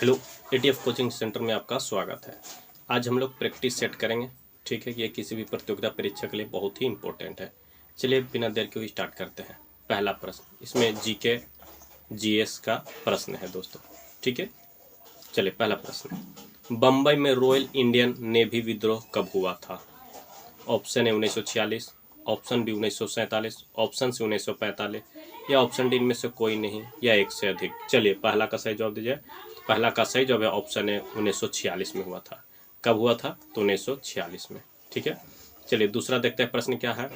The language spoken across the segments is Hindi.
हेलो, एटीएफ कोचिंग सेंटर में आपका स्वागत है। आज हम लोग प्रैक्टिस सेट करेंगे। ठीक है कि ये किसी भी प्रतियोगिता परीक्षा के लिए बहुत ही इंपॉर्टेंट है। चलिए बिना देर के स्टार्ट करते हैं। पहला प्रश्न, इसमें जीके जीएस का प्रश्न है दोस्तों। ठीक है, चलिए पहला प्रश्न, बम्बई में रॉयल इंडियन नेवी विद्रोह कब हुआ था? ऑप्शन है 1946, ऑप्शन बी 1947, ऑप्शन सी 1945 या ऑप्शन डी इनमें से कोई नहीं या एक से अधिक। चलिए पहला का सही जवाब दीजिए। पहला का सही जवाब है ऑप्शन है 1946 में हुआ था। कब हुआ था? तो 1946 में। ठीक है, चलिए दूसरा देखते हैं प्रश्न क्या है।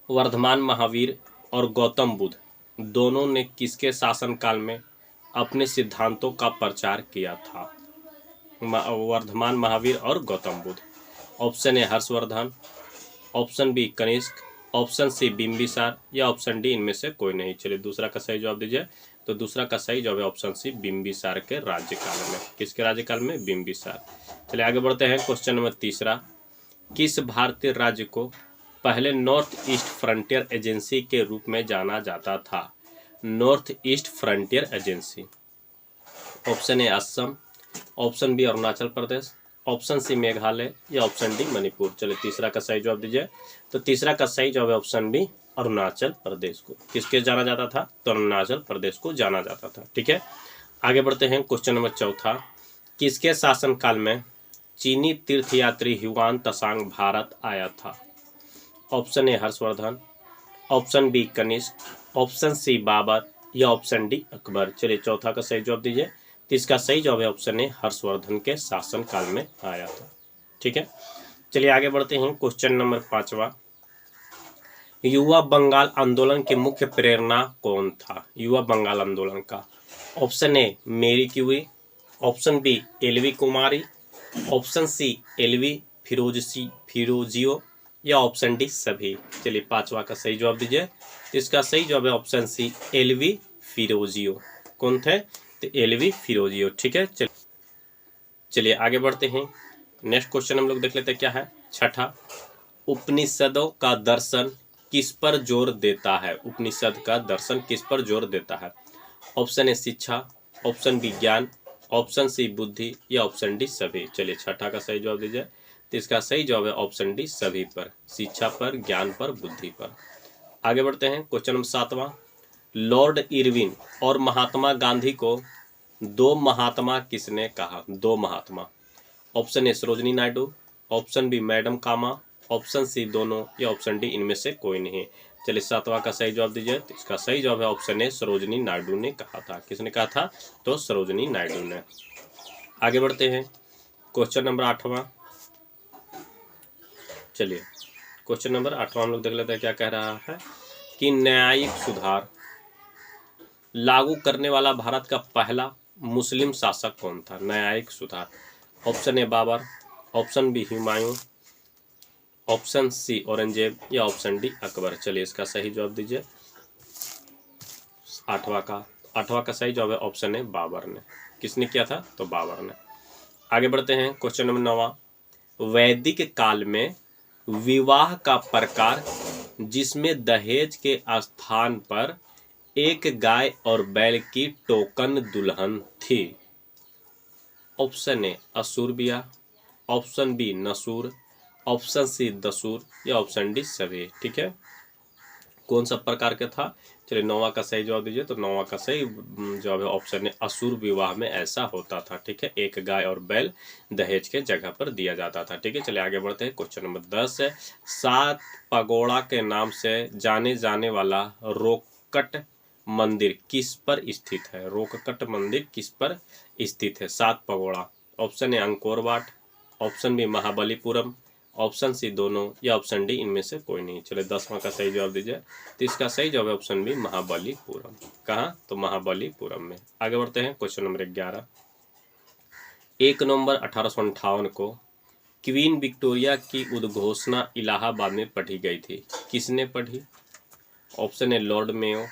वर्धमान महावीर और गौतम बुद्ध दोनों ने किसके शासनकाल में अपने सिद्धांतों का प्रचार किया था? वर्धमान महावीर और Gautam Buddha. Option A Harshvardhan, option B Kanishka, option C Bimbisara या ऑप्शन डी इनमें से कोई नहीं। चलिए दूसरा का सही जवाब दीजिए। तो दूसरा का सही जवाब है ऑप्शन सी बिंबिसार के राज्यकाल में। किसके राज्यकाल में? बिंबिसार। चलिए आगे बढ़ते हैं। क्वेश्चन नंबर तीसरा, किस भारतीय राज्य को पहले नॉर्थ ईस्ट फ्रंटियर एजेंसी के रूप में जाना जाता था? North east frontier agency. Option A Assam, option B Arunachal Pradesh, option C Meghalaya या ऑप्शन डी मणिपुर। चलिए तीसरा का सही जवाब दीजिए। तो तीसरा का सही जवाब है ऑप्शन बी अरुणाचल प्रदेश को। किसके जाना जाता था? तो अरुणाचल प्रदेश को जाना जाता था। ठीक है, आगे बढ़ते हैं। क्वेश्चन नंबर चौथा, किसके शासनकाल में चीनी तीर्थयात्री ह्युआन त्सांग भारत आया था? Option A Harshvardhan, option B Kanishka, option C Babur या ऑप्शन डी अकबर। चलिए चौथा का सही जवाब दीजिए। तो इसका सही जवाब है ऑप्शन ए हर्षवर्धन के शासनकाल में आया था। ठीक है, चलिए आगे बढ़ते हैं। क्वेश्चन नंबर पांचवा, युवा बंगाल आंदोलन की मुख्य प्रेरणा कौन था? युवा बंगाल आंदोलन का। Option A Marie Curie, option B LV Kumari, option C LV फिरोजियो या ऑप्शन डी सभी। चलिए पांचवा का सही जवाब दीजिए। तो इसका सही जवाब है ऑप्शन सी एलवी फिरोजियो। कौन थे? तो एलवी फिरोजियो। ठीक है, चलिए आगे बढ़ते हैं। नेक्स्ट क्वेश्चन हम लोग देख लेते हैं क्या है। छठा, उपनिषदों का दर्शन किस पर जोर देता है? उपनिषद का दर्शन किस पर जोर देता है? ऑप्शन ए शिक्षा, ऑप्शन बी ज्ञान, ऑप्शन सी बुद्धि या ऑप्शन डी सभी। चलिए छठा का सही जवाब दीजिए। तो इसका सही जवाब है ऑप्शन डी सभी पर, शिक्षा पर, ज्ञान पर, बुद्धि पर। आगे बढ़ते हैं। क्वेश्चन नंबर सातवां, लॉर्ड इरविन और महात्मा गांधी को दो महात्मा किसने कहा? दो Mahatma. Option A Sarojini Naidu, option B madam Cama, option C दोनों या ऑप्शन डी इनमें से कोई नहीं। चलिए सातवां का सही जवाब दीजिए। तो इसका सही जवाब है ऑप्शन ए सरोजनी नायडू ने कहा था। किसने कहा था? तो सरोजनी नायडू ने। आगे बढ़ते हैं। क्वेश्चन नंबर आठवां, चलिए क्वेश्चन नंबर आठवां हम लोग देख लेते हैं क्या कह रहा है कि न्यायिक सुधार लागू करने वाला भारत का पहला मुस्लिम शासक कौन था? न्यायिक सुधार। Option A Babur, option B Humayun, option C Aurangzeb या ऑप्शन डी अकबर। चलिए इसका सही जवाब दीजिए। आठवां का सही जवाब है ऑप्शन ए बाबर ने। किसने किया था? तो बाबर ने। आगे बढ़ते हैं। क्वेश्चन नंबर 9, वैदिक काल में विवाह का प्रकार जिसमें दहेज के स्थान पर एक गाय और बैल की टोकन दुल्हन थी। Option A Asurbiya, option B Nasur, option C Dasur या ऑप्शन डी सभी। ठीक है, कौन सा प्रकार का था? चलिए नौवां का सही जवाब दीजिए। तो नौवां का सही जवाब है ऑप्शन ए असुर विवाह में ऐसा होता था। ठीक है, एक गाय और बैल दहेज के जगह पर दिया जाता था। ठीक है, चलिए आगे बढ़ते हैं। क्वेश्चन नंबर 10 है, सात पगोड़ा के नाम से जाने जाने वाला रोककट मंदिर किस पर स्थित है? रोककट मंदिर किस पर स्थित है? सात pagoda. Option A Angkor Wat, option B Mahabalipuram, option C दोनों या ऑप्शन डी इनमें से कोई नहीं। चलिए 10वां का सही जवाब दीजिए। तो इसका सही जवाब है ऑप्शन बी महाबलीपुरम। कहाँ? तो महाबलीपुरम में। आगे बढ़ते हैं। क्वेश्चन नंबर 11, 1 नवंबर 1858 को क्वीन विक्टोरिया की उद्घोषणा इलाहाबाद में पढ़ी गई थी। किसने पढ़ी? Option A lord Mayo,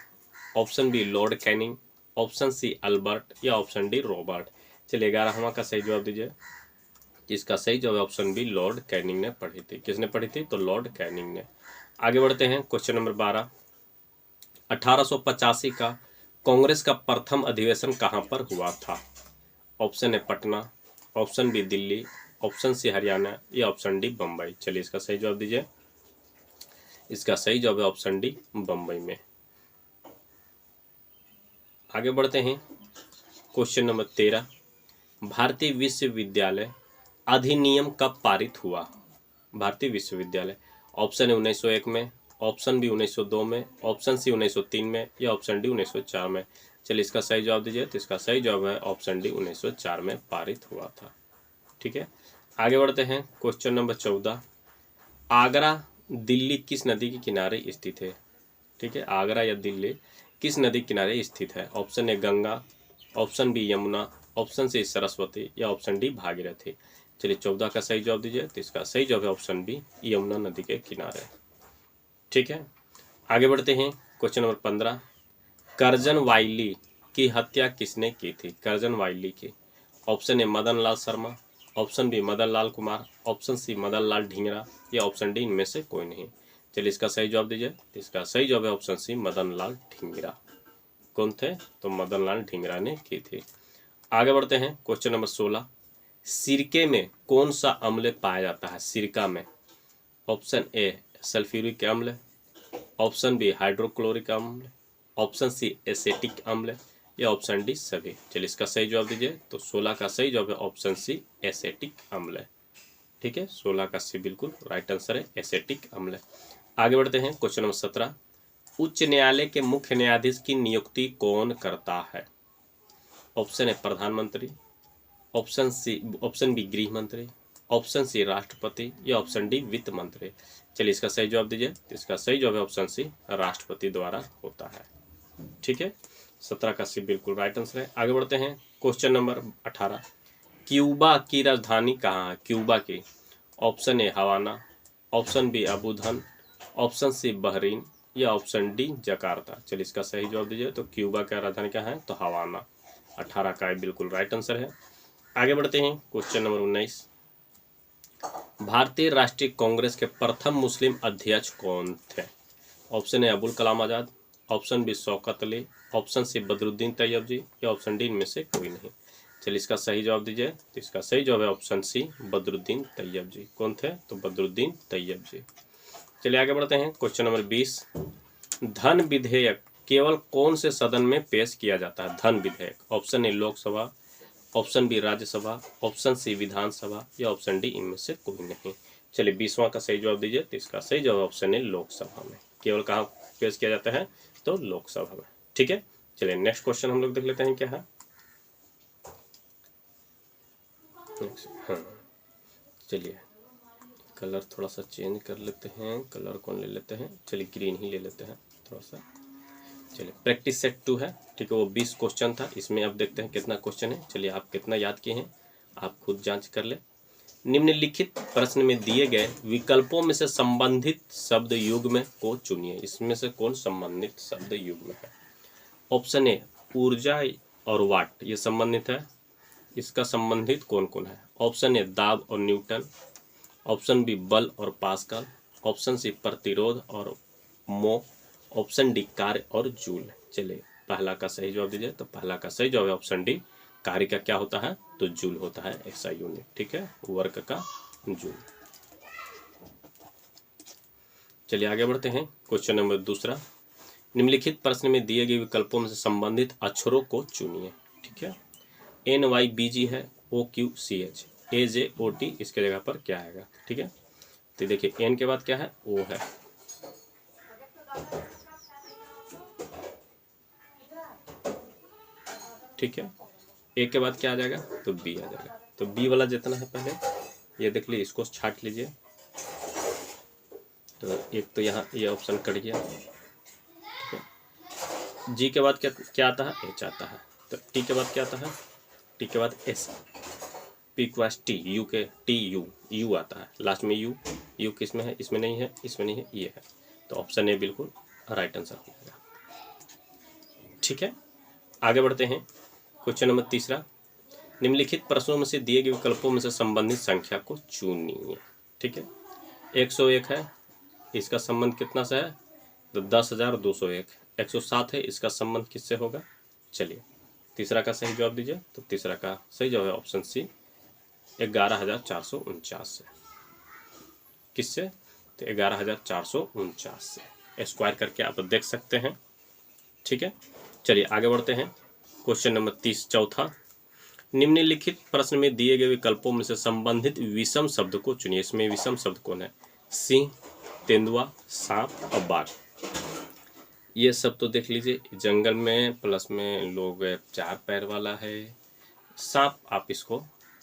option B lord Canning, option C Albert या ऑप्शन डी रॉबर्ट। चलिए 11वां का सही जवाब दीजिए। इसका सही जवाब ऑप्शन बी लॉर्ड कैनिंग ने पढ़ी थी। किसने पढ़ी थी? तो लॉर्ड कैनिंग ने। आगे बढ़ते हैं। क्वेश्चन नंबर 12, 1885 का कांग्रेस का प्रथम अधिवेशन कहां पर हुआ था? Option A Patna, option B Delhi, option C Haryana या ऑप्शन डी बम्बई। चलिए इसका सही जवाब दीजिए। इसका सही जवाब है ऑप्शन डी बम्बई में। आगे बढ़ते हैं। क्वेश्चन नंबर 13, भारतीय विश्वविद्यालय अधिनियम कब पारित हुआ? भारतीय विश्वविद्यालय, ऑप्शन है 1901 में, ऑप्शन बी 1902 में, ऑप्शन सी 1903 में या ऑप्शन डी 1904 में। चलिए इसका सही जवाब दीजिए। तो इसका सही जवाब है ऑप्शन डी 1904 में पारित हुआ था। ठीक है, आगे बढ़ते हैं। क्वेश्चन नंबर 14, आगरा दिल्ली किस नदी के किनारे स्थित है? ठीक है, आगरा या दिल्ली किस नदी के किनारे स्थित है? Option A Ganga, option B Yamuna, option C Saraswati या ऑप्शन डी भागीरथी। चलिए 14 का सही जवाब दीजिए। तो इसका सही जवाब है ऑप्शन बी यमुना नदी के किनारे। ठीक है, आगे बढ़ते हैं। क्वेश्चन नंबर 15, करजन वाइली की हत्या किसने की थी? करजन वाइली की, option A Madan Lal Sharma, option B Madan Lal Kumar, option C Madan Lal Dhingra या ऑप्शन डी इनमें से कोई नहीं। चलिए इसका सही जवाब दीजिए। इसका सही जवाब है ऑप्शन सी मदन लाल ढींगरा। कौन थे? तो मदन लाल ढींगरा ने की थी। आगे बढ़ते हैं। क्वेश्चन नंबर 16, सिरके में कौन सा अम्ल पाया जाता है? सिरका में, ऑप्शन ए सल्फ्यूरिक अम्ल, ऑप्शन बी हाइड्रोक्लोरिक अम्ल, ऑप्शन सी एसेटिक अम्ल या ऑप्शन डी सभी। चलिए इसका सही जवाब दीजिए। तो 16 का सही जवाब है ऑप्शन सी एसेटिक अम्ल। ठीक है, 16 का सी बिल्कुल राइट आंसर है एसेटिक अम्ल। आगे बढ़ते हैं। क्वेश्चन नंबर 17, उच्च न्यायालय के मुख्य न्यायाधीश की नियुक्ति कौन करता है? ऑप्शन है प्रधानमंत्री, ऑप्शन बी गृह मंत्री, ऑप्शन सी राष्ट्रपति या ऑप्शन डी वित्त मंत्री। चलिए इसका सही जवाब दीजिए। इसका सही जवाब है ऑप्शन सी राष्ट्रपति द्वारा होता है। ठीक है, 17 का सी बिल्कुल राइट आंसर है। आगे बढ़ते हैं। क्वेश्चन नंबर 18, क्यूबा की राजधानी कहाँ है? क्यूबा की, option A Havana, option B अबुधन, ऑप्शन सी बहरीन या ऑप्शन डी जकार्ता। चलिए इसका सही जवाब दीजिए। तो क्यूबा का राजधानी क्या है? तो हवाना। 18 का बिल्कुल राइट आंसर है। आगे बढ़ते हैं। क्वेश्चन नंबर 19, भारतीय राष्ट्रीय कांग्रेस के प्रथम मुस्लिम अध्यक्ष कौन थे? Option A Abul Kalam Azad, option B Shaukat Ali, option C Badruddin Tyab ji या ऑप्शन डी इनमें से कोई नहीं। चलिए इसका सही जवाब दीजिए। तो इसका सही जवाब है ऑप्शन सी बदरुद्दीन तैयब जी। कौन थे? तो बदरुद्दीन तैयब जी। चलिए आगे बढ़ते हैं। क्वेश्चन नंबर 20, धन विधेयक केवल कौन से सदन में पेश किया जाता है? धन विधेयक, option A Lok Sabha, option B Rajya Sabha, option C Vidhan Sabha या ऑप्शन डी इनमें से कोई नहीं। चलिए 20वां का सही जवाब दीजिए। तो इसका सही जवाब ऑप्शन ए लोकसभा में। केवल कहाँ पेश किया जाता है? तो लोकसभा में। ठीक है, चलिए नेक्स्ट क्वेश्चन हम लोग देख लेते हैं क्या है। हाँ, चलिए कलर थोड़ा सा चेंज कर लेते हैं। कलर कौन ले लेते हैं? चलिए ग्रीन ही ले लेते हैं थोड़ा सा। चलिए प्रैक्टिस सेट 2 है। ठीक है, वो 20 क्वेश्चन था। इसमें अब देखते हैं कितना क्वेश्चन है। चलिए आप कितना याद किए हैं आप खुद जांच कर ले। निम्नलिखित प्रश्न में दिए गए विकल्पों में से संबंधित शब्द युग्म को चुनिए। इसमें से कौन संबंधित शब्द युग्म है? ऑप्शन ए ऊर्जा और वाट, ये संबंधित है। इसका संबंधित कौन कौन है? ऑप्शन ए दाब और न्यूटन, ऑप्शन बी बल और पास्कल, ऑप्शन सी प्रतिरोध और मो, ऑप्शन डी कार्य और जूल। चलिए पहला का सही जवाब दीजिए। तो पहला का सही जवाब है ऑप्शन डी, कार्य का क्या होता है? तो जूल होता है, ऐसा यूनिट। ठीक है, वर्क का जूल। चलिए आगे बढ़ते हैं। क्वेश्चन नंबर 2, निम्नलिखित प्रश्न में दिए गए विकल्पों में से संबंधित अक्षरों को चुनिए। ठीक है, NYBG है, OQCH, AJOT इसके जगह पर क्या आएगा? ठीक है, तो देखिए एन के बाद क्या है? ओ है। ठीक है, ए के बाद क्या आ जाएगा? तो बी आ जाएगा। तो बी वाला जितना है पहले ये देख लीजिए, इसको छाट लीजिए। तो एक तो यहाँ ये ऑप्शन कट गया। ठीक है, जी के बाद क्या आता है? एच आता है। तो टी के बाद क्या आता है? टी के बाद एस, पी के बाद टी, यू के टी यू, यू आता है लास्ट में। यू, यू किस में है? इसमें नहीं है, इसमें नहीं है, ये है। तो ऑप्शन ए बिल्कुल राइट आंसर हो जाएगा। ठीक है, आगे बढ़ते हैं। क्वेश्चन नंबर 3, निम्नलिखित प्रश्नों में से दिए गए विकल्पों में से संबंधित संख्या को चुनिए। ठीक है, 101 है, इसका संबंध कितना से है? तो 10,201। 107 है, इसका संबंध किससे होगा? चलिए तीसरा का सही जवाब दीजिए। तो तीसरा का सही जवाब है ऑप्शन सी 11,449 से। किससे? तो 11,449 से स्क्वायर करके आप देख सकते हैं। ठीक है, चलिए आगे बढ़ते हैं। क्वेश्चन नंबर 30 चौथा, निम्नलिखित प्रश्न में दिए गए विकल्पों में से संबंधित विषम शब्द को चुनिए। इसमें विषम शब्द कौन है? सिंह, तेंदुआ, सांप और बाघ। ये सब तो देख लीजिए, जंगल में प्लस में लोग 4 पैर वाला है। सांप आप इसको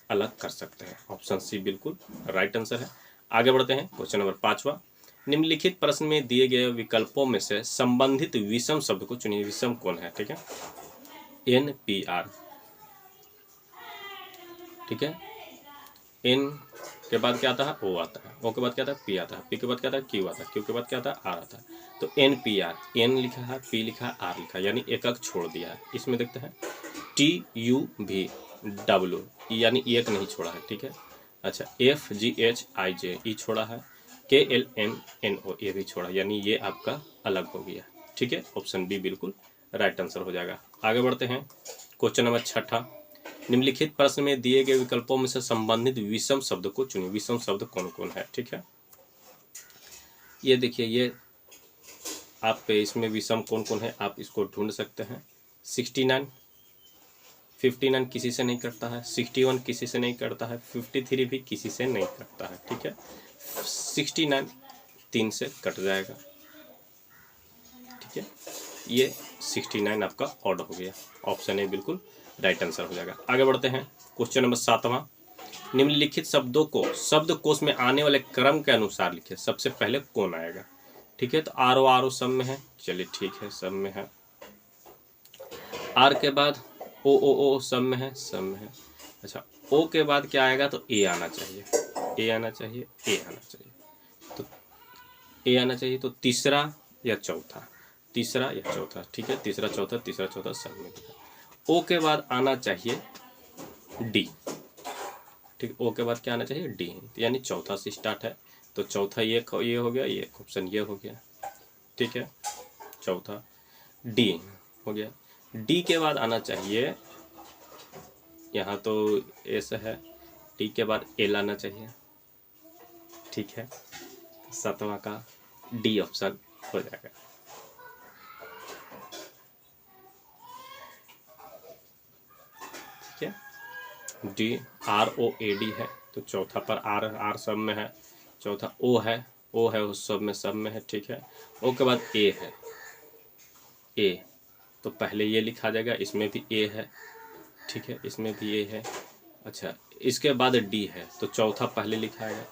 अलग कर सकते हैं। ऑप्शन सी बिल्कुल राइट आंसर है। आगे बढ़ते हैं। क्वेश्चन नंबर 5वां, निम्नलिखित प्रश्न में दिए गए विकल्पों में से संबंधित विषम शब्द को चुनिए। विषम कौन है? ठीक है, NPR। ठीक है, N के बाद क्या आता है? O आता है। O के बाद क्या आता है? P आता है। P के बाद क्या आता है? Q आता है। Q के बाद क्या आता है? R आता है। तो NPR, N लिखा है, P लिखा है, R लिखा है, यानी एक अंक छोड़ दिया है। इसमें देखते हैं TUV यानी एक नहीं छोड़ा है। ठीक है, अच्छा FGHIJ ई छोड़ा है, KLMNO ये भी छोड़ा, यानी ये आपका अलग हो गया। ठीक है, ऑप्शन बी बिल्कुल राइट आंसर हो जाएगा। आगे बढ़ते हैं। क्वेश्चन नंबर 6, निम्नलिखित प्रश्न में दिए गए विकल्पों में से संबंधित विषम शब्द को चुनिए। विषम शब्द कौन कौन है? ठीक है, ये देखिए, ये आप इसमें विषम कौन कौन है आप इसको ढूंढ सकते हैं। 69, 59 किसी से नहीं कटता है, 61 किसी से नहीं कटता है, 53 भी किसी से नहीं कटता है। ठीक है, 69 3 से कट जाएगा। ठीक है, ये 69 आपका ऑड हो गया। ऑप्शन ए बिल्कुल राइट आंसर हो जाएगा। आगे बढ़ते हैं। क्वेश्चन नंबर 7वां, निम्नलिखित शब्दों को शब्दकोश में आने वाले क्रम के अनुसार लिखिए। सबसे पहले कौन आएगा? ठीक है, तो RO सब में है। चलिए ठीक है, सब में है। R के बाद OOO सब में है, सब में है। अच्छा, O के बाद क्या आएगा? तो A आना चाहिए, A आना चाहिए, A आना चाहिए। तो A आना चाहिए, तो तीसरा या चौथा, तीसरा या चौथा। ठीक है, तीसरा चौथा, तीसरा चौथा सब में दिखा। O के बाद आना चाहिए D। ठीक, O के बाद क्या आना चाहिए? D, यानी चौथा से स्टार्ट है। तो चौथा ये हो गया, ये ऑप्शन ये हो गया। ठीक है, चौथा D हो गया। D के बाद आना चाहिए, यहाँ तो ऐसा है, D के बाद L आना चाहिए। ठीक है, 7वां का D ऑप्शन हो जाएगा। ठीक है, D ROAD है, तो चौथा पर R सब में है। चौथा O है, O है उस सब में है। ठीक है, O के बाद A है, A तो पहले ये लिखा जाएगा, इसमें भी A है। ठीक है, इसमें भी A है। अच्छा, इसके बाद D है, तो चौथा पहले लिखा है,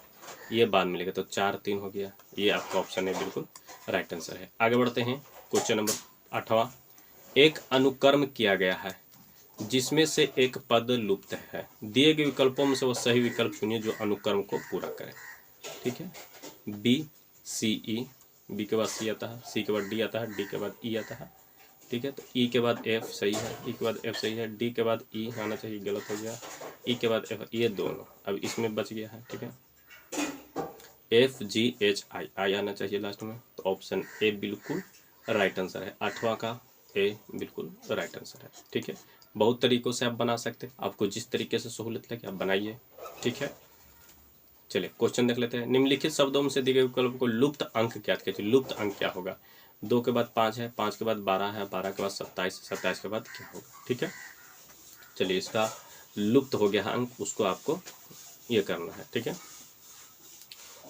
ये बाद में लिखा, तो 4 3 हो गया। ये आपका ऑप्शन है बिल्कुल राइट आंसर है। आगे बढ़ते हैं। क्वेश्चन नंबर 8वां, एक अनुक्रम किया गया है जिसमें से एक पद लुप्त है। दिए गए विकल्पों में से वो सही विकल्प चुनिए जो अनुक्रम को पूरा करे। ठीक है, BCE, B के बाद C आता है, C के बाद D आता है, D के बाद E आता है। ठीक है, तो E के बाद F सही है, E के बाद F सही है, D के बाद E आना चाहिए, गलत हो गया, E के बाद F, ये दोनों अब इसमें बच गया है। ठीक है, FGHI आना चाहिए लास्ट में, तो ऑप्शन ए बिल्कुल राइट आंसर है। 8वां का ए बिल्कुल राइट आंसर है। ठीक है, बहुत तरीक़ों से आप बना सकते हैं, आपको जिस तरीके से सहूलियत लगे आप बनाइए। ठीक है, चलिए क्वेश्चन देख लेते हैं। निम्नलिखित शब्दों में से दिए गए विकल्प को लुप्त अंक क्या कहते हैं? लुप्त अंक क्या होगा? 2 के बाद 5 है, 5 के बाद 12 है, 12 के बाद 27, 27 के बाद क्या होगा? ठीक है, चलिए इसका लुप्त हो गया अंक, उसको आपको ये करना है। ठीक है,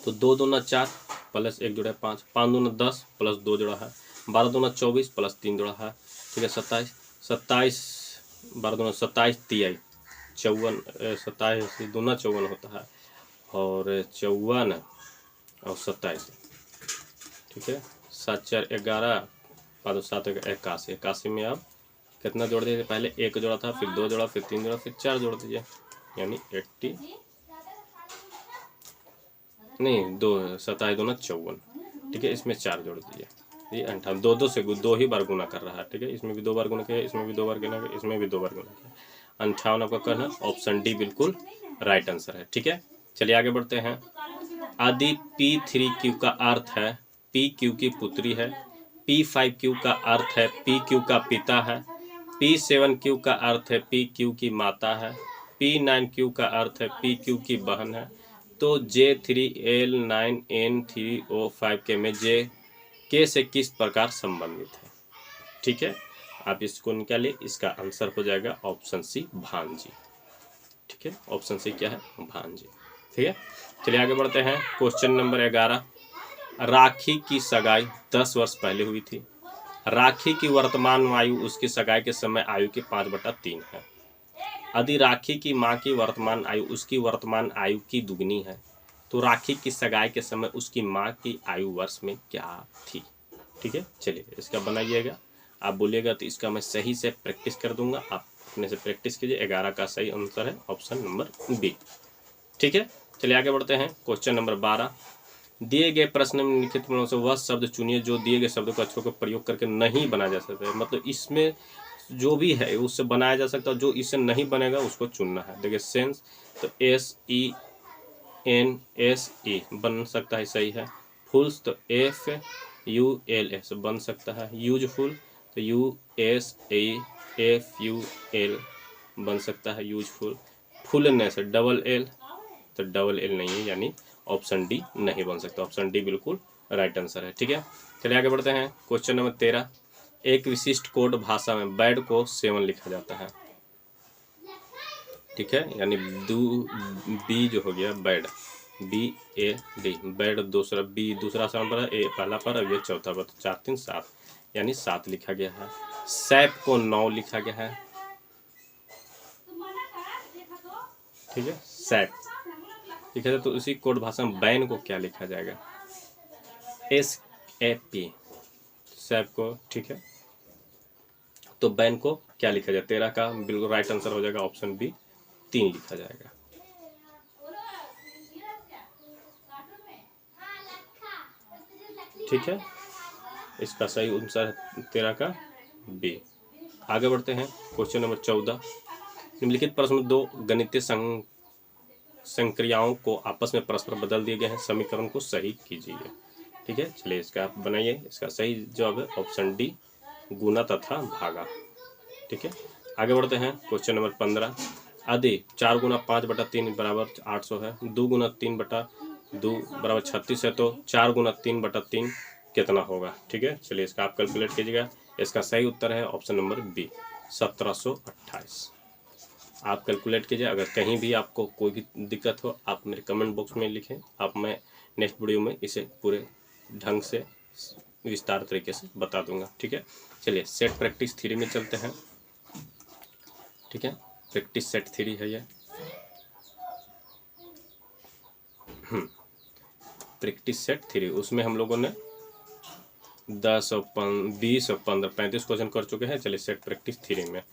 तो 2 दूना 4 प्लस 1 जोड़ा 5, 5 दूना 10 प्लस 2 जोड़ा है, 12 दूना 24 प्लस 3 जोड़ा है। ठीक है, 27, 12 दूना 27 तिहाई 54, 27 दूना 54 होता है, और 54 और 27। ठीक है, 7 4 11, 5 7 81, 81 में आप कितना जोड़ दीजिए? पहले 1 जोड़ा था, फिर 2 जोड़ा, फिर 3 जोड़ा, फिर 4 जोड़ दीजिए, यानी 80 नहीं 2 27 दूना 54। ठीक है, इसमें 4 जोड़ दीजिए, ये 58, 2 से 2 ही बार गुना कर रहा है। ठीक है, इसमें भी 2 बार गुना किया, इसमें भी 2 बार गुना किया, इसमें भी 2 बार गुना किया, 58 आपका करना। ऑप्शन डी बिल्कुल राइट आंसर है। ठीक है, चलिए आगे बढ़ते हैं। आदि P3Q का अर्थ है PQ की पुत्री है, P5Q का अर्थ है PQ का पिता है, P7Q का अर्थ है PQ की माता है, P9Q का अर्थ है PQ की बहन है। तो J3L9N3O5 के में J K से किस प्रकार संबंधित है? ठीक है, आप इसको निकालिए। इसका आंसर हो जाएगा ऑप्शन सी भांजी। ठीक है, ऑप्शन सी क्या है? भांजी। ठीक है, चलिए आगे बढ़ते हैं। क्वेश्चन नंबर 11, राखी की सगाई 10 वर्ष पहले हुई थी। राखी की वर्तमान आयु उसकी सगाई के समय आयु की 5/3 है। यदि राखी की माँ की वर्तमान आयु उसकी वर्तमान आयु की दुगनी है तो राखी की सगाई के समय उसकी माँ की आयु वर्ष में क्या थी? ठीक है, चलिए इसका बनाइएगा। आप बोलिएगा तो इसका मैं सही से प्रैक्टिस कर दूंगा, आप अपने से प्रैक्टिस कीजिए। 11 का सही आंसर है ऑप्शन नंबर बी। ठीक है, चलिए आगे बढ़ते हैं। क्वेश्चन नंबर 12, दिए गए प्रश्न में निम्नलिखित में से वह शब्द चुनिए जो दिए गए शब्दों के अक्षरों का प्रयोग करके नहीं बनाया जा सकता है। मतलब इसमें जो भी है उससे बनाया जा सकता है, जो इससे नहीं बनेगा उसको चुनना है। देखिए सेंस, तो SENSE बन सकता है, सही है। फुल्स तो FULS बन सकता है। यूजफुल तो USAFUL बन सकता है, यूजफुल। फुलनेस LL तो LL नहीं है, यानी ऑप्शन डी नहीं बन सकता। ऑप्शन डी बिल्कुल राइट आंसर है। ठीक है, चलिए आगे बढ़ते हैं। क्वेश्चन नंबर 13, एक विशिष्ट कोड भाषा में बैड को 7 लिखा जाता है। ठीक है, यानी बी जो हो गया बैड, BAD बैड, दूसरा बी दूसरा स्थान पर है, ए पहला पर, अब ये चौथा पर, 4 3 7 यानी 7 लिखा गया है। सैप को 9 लिखा गया है। ठीक है, सैप लिखा जाए तो उसी कोड भाषा में बैन को क्या लिखा जाएगा? SAP सैप को। ठीक है, तो बैन को क्या लिखा जाए? 13 का बिल्कुल राइट आंसर हो जाएगा ऑप्शन बी, 3 लिखा जाएगा। ठीक है, इसका सही आंसर 13 का बी। आगे बढ़ते हैं। क्वेश्चन नंबर 14, निम्नलिखित प्रश्न में 2 गणितीय संक्रियाओं को आपस में परस्पर बदल दिए गए हैं, समीकरण को सही कीजिए। ठीक है, चलिए इसका आप बनाइए। इसका सही जवाब है ऑप्शन डी, गुना तथा भागा। ठीक है, आगे बढ़ते हैं। क्वेश्चन नंबर 15, यदि 4 गुना 5/3 बराबर 800 है, 2 गुना 3/2 बराबर 36 है, तो 4 गुना 3/3 कितना होगा? ठीक है, चलिए इसका आप कैलकुलेट कीजिएगा। इसका सही उत्तर है ऑप्शन नंबर बी, 1728। आप कैलकुलेट कीजिए। अगर कहीं भी आपको कोई भी दिक्कत हो आप मेरे कमेंट बॉक्स में लिखें, आप मैं नेक्स्ट वीडियो में इसे पूरे ढंग से विस्तार तरीके से बता दूंगा। ठीक है, चलिए सेट प्रैक्टिस थ्री में चलते हैं। ठीक है, प्रैक्टिस सेट थ्री है ये। प्रैक्टिस सेट थ्री, उसमें हम लोगों ने 10 और 20 और 15 35 क्वेश्चन कर चुके हैं। चलिए सेट प्रैक्टिस थ्री में,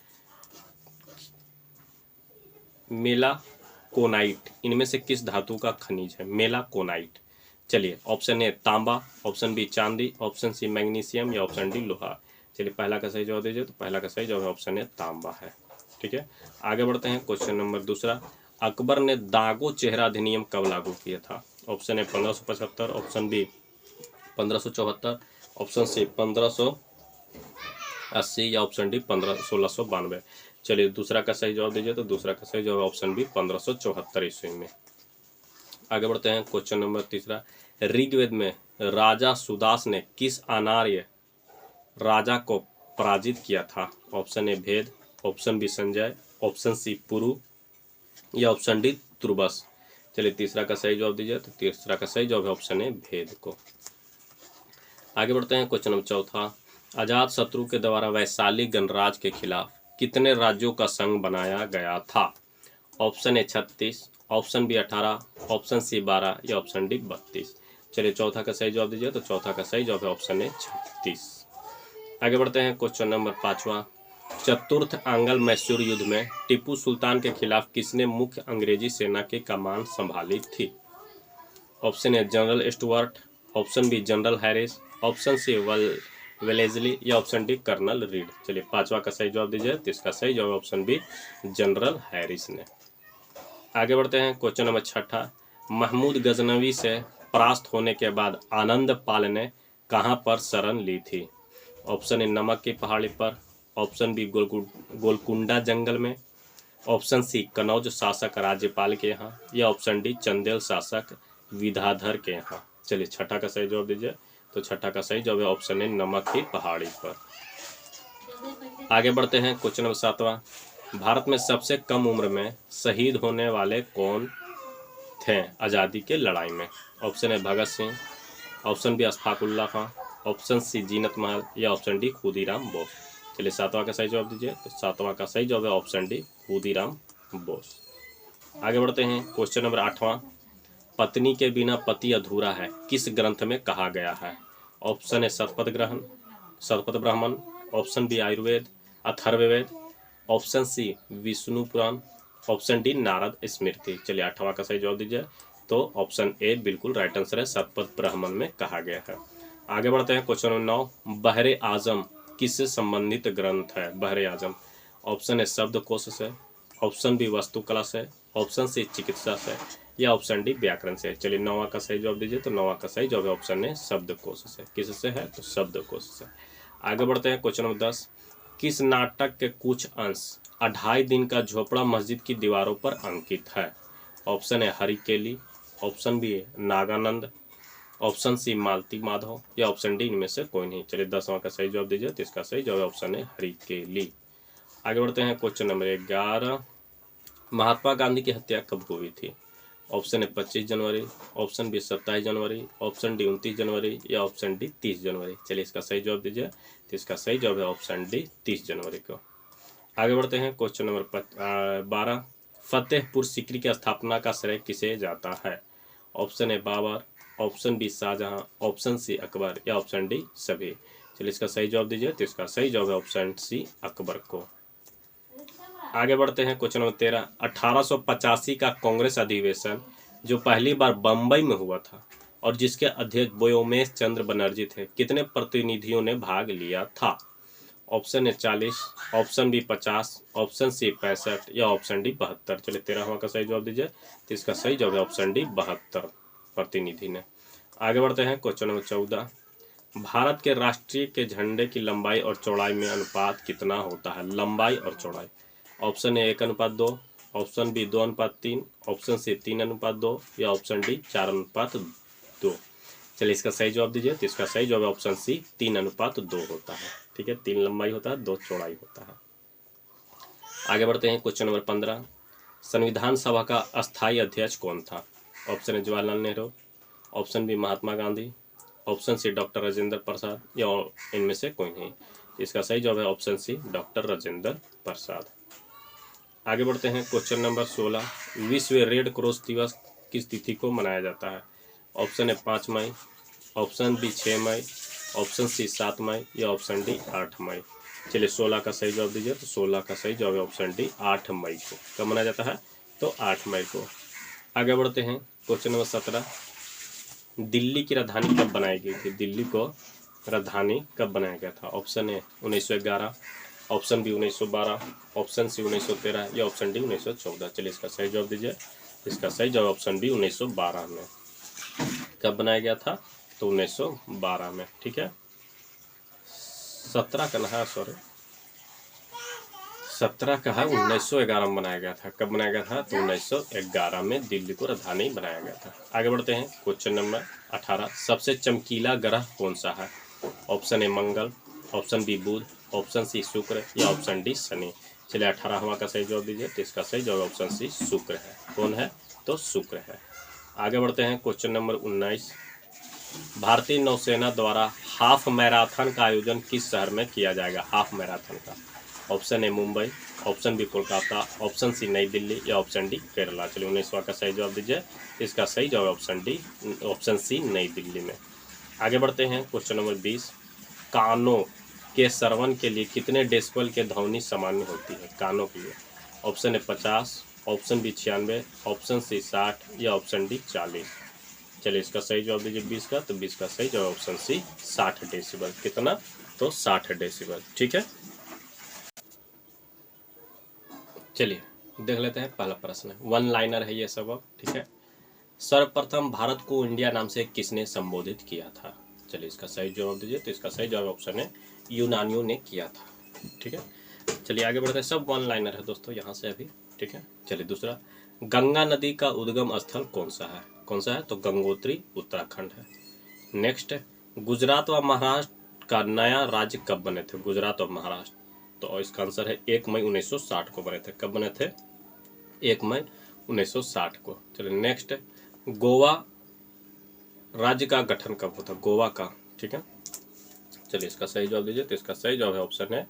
मेलाकोनाइट इनमें से किस धातु का खनिज है? मेलाकोनाइट। चलिए ऑप्शन ए तांबा, ऑप्शन बी चांदी, ऑप्शन सी मैग्नीशियम या ऑप्शन डी लोहा। चलिए पहला का सही जवाब दीजिए। तो पहला का सही जवाब ऑप्शन ए तांबा है। ठीक है, आगे बढ़ते हैं। क्वेश्चन नंबर दूसरा, अकबर ने दागो चेहरा अधिनियम कब लागू किया था? Option A 1575, option B 1574, option C 1580 या ऑप्शन डी 1692। चलिए दूसरा का सही जवाब दीजिए। तो दूसरा का सही जवाब ऑप्शन बी 1574 ईस्वी में। आगे बढ़ते हैं। क्वेश्चन नंबर तीसरा, ऋग्वेद में राजा सुदास ने किस अनार्य राजा को पराजित किया था? Option A Bhed, option B Sanjay, option C Puru या ऑप्शन डी तुर्बस। चलिए तीसरा का सही जवाब दीजिए। तो तीसरा का सही जवाब है ऑप्शन ए भेद को। आगे बढ़ते हैं। क्वेश्चन नंबर चौथा, अजात शत्रु के द्वारा वैशाली गणराज्य के खिलाफ कितने राज्यों का संघ बनाया गया था? Option A 36, option B 18, option C 12 या ऑप्शन डी 32। चलिए चौथा का सही जवाब दीजिए। तो चौथा का सही जवाब है ऑप्शन ए 36। आगे बढ़ते हैं। क्वेश्चन नंबर पाँचवा, चतुर्थ आंग्ल मैसूर युद्ध में टीपू सुल्तान के खिलाफ किसने मुख्य अंग्रेजी सेना की कमान संभाली थी? Option A general Stuart, option B general Harris, option C Wellesley या ऑप्शन डी कर्नल रीड। चलिए पांचवा का सही जवाब दीजिए। तो इसका सही जवाब ऑप्शन बी जनरल हैरिस ने। आगे बढ़ते हैं। क्वेश्चन नंबर छठा, महमूद गजनवी से परास्त होने के बाद आनंद पाल ने कहां पर शरण ली थी? ऑप्शन ए नमक की पहाड़ी पर, ऑप्शन बी गोलकुंडा जंगल में, ऑप्शन सी कनौज शासक राज्यपाल के यहाँ, या ऑप्शन डी चंदेल शासक विद्याधर के यहाँ। चलिए छठा का सही जवाब दीजिए। तो छठा का सही जवाब है ऑप्शन ए नमक की पहाड़ी पर। आगे बढ़ते हैं क्वेश्चन नंबर 7वां। भारत में सबसे कम उम्र में शहीद होने वाले कौन थे आज़ादी के लड़ाई में? Option A Bhagat Singh, option B Ashfaqulla Khan, option C Zeenat Mahal, या ऑप्शन डी खुदीराम बोस। चलिए 7वां का सही जवाब दीजिए। तो 7वां का सही जवाब है ऑप्शन डी खुदीराम बोस। आगे बढ़ते हैं क्वेश्चन नंबर 8वां। पत्नी के बिना पति अधूरा है किस ग्रंथ में कहा गया है? Option A Shatapatha Brahmana, option B Ayurveda Atharvaveda, option C Vishnu Purana, option D Narada Smriti. चलिए 8वां का सही जवाब दीजिए। तो ऑप्शन ए बिल्कुल राइट आंसर है, शतपथ ब्राह्मण में कहा गया है। आगे बढ़ते हैं क्वेश्चन नंबर 9। बहरे आजम किससे संबंधित ग्रंथ है? बहरे आजम, ऑप्शन ए शब्दकोश से, ऑप्शन बी वास्तुकला से, ऑप्शन सी चिकित्सा से, या ऑप्शन डी व्याकरण से। चलिए 9वां का सही जवाब दीजिए। तो 9वां का सही जवाब है ऑप्शन ए शब्दकोश से। किससे है? तो शब्दकोश से। आगे बढ़ते हैं क्वेश्चन नंबर 10। किस नाटक के कुछ अंश 2.5 दिन का झोपड़ा मस्जिद की दीवारों पर अंकित है? Option A Harikeli, option B Nagananda, option C Malati Madhava, या ऑप्शन डी इनमें से कोई नहीं। चलिए 10वां का सही जवाब दीजिए। तो इसका सही जवाब है ऑप्शन ए हरिकेली। आगे बढ़ते हैं क्वेश्चन नंबर 11। महात्मा गांधी की हत्या कब हुई थी? ऑप्शन ए 25 जनवरी, ऑप्शन बी 27 जनवरी, ऑप्शन डी 29 जनवरी, या ऑप्शन डी 30 जनवरी। चलिए इसका सही जवाब दीजिए। तो इसका सही जवाब है ऑप्शन डी 30 जनवरी को। आगे बढ़ते हैं क्वेश्चन नंबर 12। फतेहपुर सीकरी की स्थापना का श्रेय किसे जाता है? Option A Babur, option B Shah Jahan, option C Akbar, या ऑप्शन डी सभी। चलिए इसका सही जवाब दीजिए। तो इसका सही जवाब है ऑप्शन सी अकबर को। आगे बढ़ते हैं क्वेश्चन नंबर 13। 1885 का कांग्रेस अधिवेशन जो पहली बार बम्बई में हुआ था और जिसके अध्यक्ष व्योमेश चंद्र बनर्जी थे, कितने प्रतिनिधियों ने भाग लिया था? Option A 40, option B 50, option C 65, या ऑप्शन डी 72। चलिए 13वां का सही जवाब दीजिए। तो इसका सही जवाब है ऑप्शन डी 72 प्रतिनिधि ने। आगे बढ़ते हैं क्वेश्चन नंबर 14। भारत के राष्ट्रीय के झंडे की लंबाई और चौड़ाई में अनुपात कितना होता है? लंबाई और चौड़ाई। Option A 1:2, option B 2:3, option C 3:2, या ऑप्शन डी 4:2। चलिए इसका सही जवाब दीजिए। तो इसका सही जवाब है ऑप्शन सी 3:2 होता है। ठीक है, 3 लंबाई होता है, 2 चौड़ाई होता है। आगे बढ़ते हैं क्वेश्चन नंबर 15। संविधान सभा का अस्थायी अध्यक्ष कौन था? Option A Jawaharlal Nehru, option B Mahatma Gandhi, option C doctor Rajendra Prasad, या इनमें से कोई नहीं। इसका सही जवाब है option C doctor Rajendra Prasad. आगे बढ़ते हैं क्वेश्चन नंबर 16। विश्व रेड क्रॉस दिवस किस तिथि को मनाया जाता है? ऑप्शन ए 5 मई, ऑप्शन बी 6 मई, ऑप्शन सी 7 मई, या ऑप्शन डी 8 मई। चलिए 16 का सही जवाब दीजिए। तो 16 का सही जवाब है ऑप्शन डी 8 मई को। कब मनाया जाता है? तो 8 मई को। आगे बढ़ते हैं क्वेश्चन नंबर 17। दिल्ली की राजधानी कब बनाई गई थी? दिल्ली को राजधानी कब बनाया गया था? Option A 1911, option B 1912, option C 1913, या ऑप्शन डी 1914। चलिए इसका सही जवाब दीजिए। इसका सही जवाब ऑप्शन बी 1912 में। कब बनाया गया था? तो 1912 में। ठीक है, 17 का ना, सॉरी 17 का है, 1911 में बनाया गया था। कब बनाया गया था? तो 1911 में दिल्ली को राजधानी बनाया गया था। आगे बढ़ते हैं क्वेश्चन नंबर 18। सबसे चमकीला ग्रह कौन सा है? ऑप्शन ए मंगल, ऑप्शन बी बुध, ऑप्शन सी शुक्र, या ऑप्शन डी शनि। चलिए 18वां का सही जवाब दीजिए। तो इसका सही जवाब ऑप्शन सी शुक्र है। कौन है? तो शुक्र है। आगे बढ़ते हैं क्वेश्चन नंबर 19। भारतीय नौसेना द्वारा हाफ मैराथन का आयोजन किस शहर में किया जाएगा? हाफ मैराथन का। Option A Mumbai, option B Kolkata, option C Nai Delhi, या ऑप्शन डी केरला। चलिए 19वां का सही जवाब दीजिए। इसका सही जवाब option D, option C Nai Delhi में। आगे बढ़ते हैं क्वेश्चन नंबर 20। कानों के श्रवण के लिए कितने डेसिबल के ध्वनि सामान्य होती है? कानों के लिए। Option A 50, option B 96, option C 60, या ऑप्शन डी 40। चलिए इसका सही जवाब दीजिए 20 का। तो 20 का सही जवाब ऑप्शन सी 60 डेसिबल। कितना? तो 60 डेसिबल। ठीक है, चलिए देख लेते हैं पहला प्रश्न। 1 लाइनर है ये सब। अब ठीक है, सर्वप्रथम भारत को इंडिया नाम से किसने संबोधित किया था? चलिए इसका सही जवाब दीजिए। तो इसका सही जवाब ऑप्शन है यूनानियों ने किया था। ठीक है, चलिए आगे बढ़ते हैं। सब वन लाइनर है दोस्तों यहाँ से अभी। ठीक है, चलिए दूसरा, गंगा नदी का उद्गम स्थल कौन सा है? कौन सा है? तो गंगोत्री उत्तराखंड है। नेक्स्ट, गुजरात व महाराष्ट्र का नया राज्य कब बने थे? गुजरात और महाराष्ट्र, तो इसका आंसर है 1 मई 1960 को बने थे। कब बने थे? 1 मई 1960 को। चलिए नेक्स्ट, गोवा राज्य का गठन कब हुआ था? गोवा का। ठीक है, चलिए इसका सही जवाब दीजिए। तो इसका सही जवाब है ऑप्शन है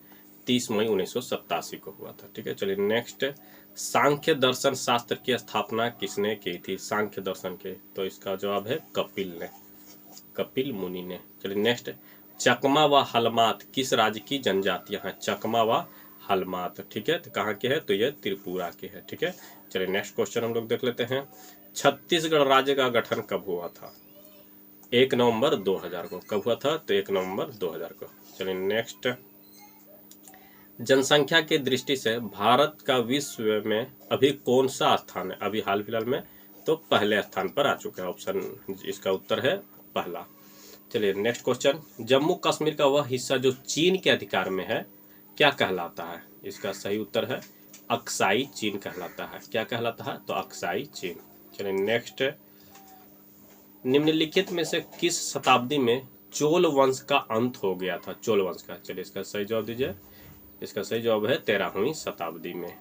30 मई 1987 को हुआ था। ठीक है, चलिए नेक्स्ट, सांख्य दर्शन शास्त्र की स्थापना किसने की थी? सांख्य दर्शन के, तो इसका जवाब है कपिल ने, कपिल मुनि ने। चलिए नेक्स्ट, चकमा व हलमात किस राज्य की जनजातियां हैं? चकमा व हलमात, ठीक है, तो कहाँ के है? तो ये त्रिपुरा के है। ठीक है, चलिए नेक्स्ट क्वेश्चन हम लोग देख लेते हैं। छत्तीसगढ़ राज्य का गठन कब हुआ था? 1 नवंबर 2000 को। कब हुआ था? तो 1 नवंबर 2000 को। चलिए नेक्स्ट, जनसंख्या की दृष्टि से भारत का विश्व में अभी कौन सा स्थान है? अभी हाल फिलहाल में तो पहले स्थान पर आ चुका है। ऑप्शन इसका उत्तर है पहला। चलिए नेक्स्ट क्वेश्चन, जम्मू कश्मीर का वह हिस्सा जो चीन के अधिकार में है क्या कहलाता है? इसका सही उत्तर है अक्साई चीन कहलाता है। क्या कहलाता है? तो अक्साई चीन। चलिए नेक्स्ट, निम्नलिखित में से किस शताब्दी में चोल वंश का अंत हो गया था? चोल वंश का। चलिए इसका सही जवाब दीजिए। इसका सही जवाब है 13वीं शताब्दी में।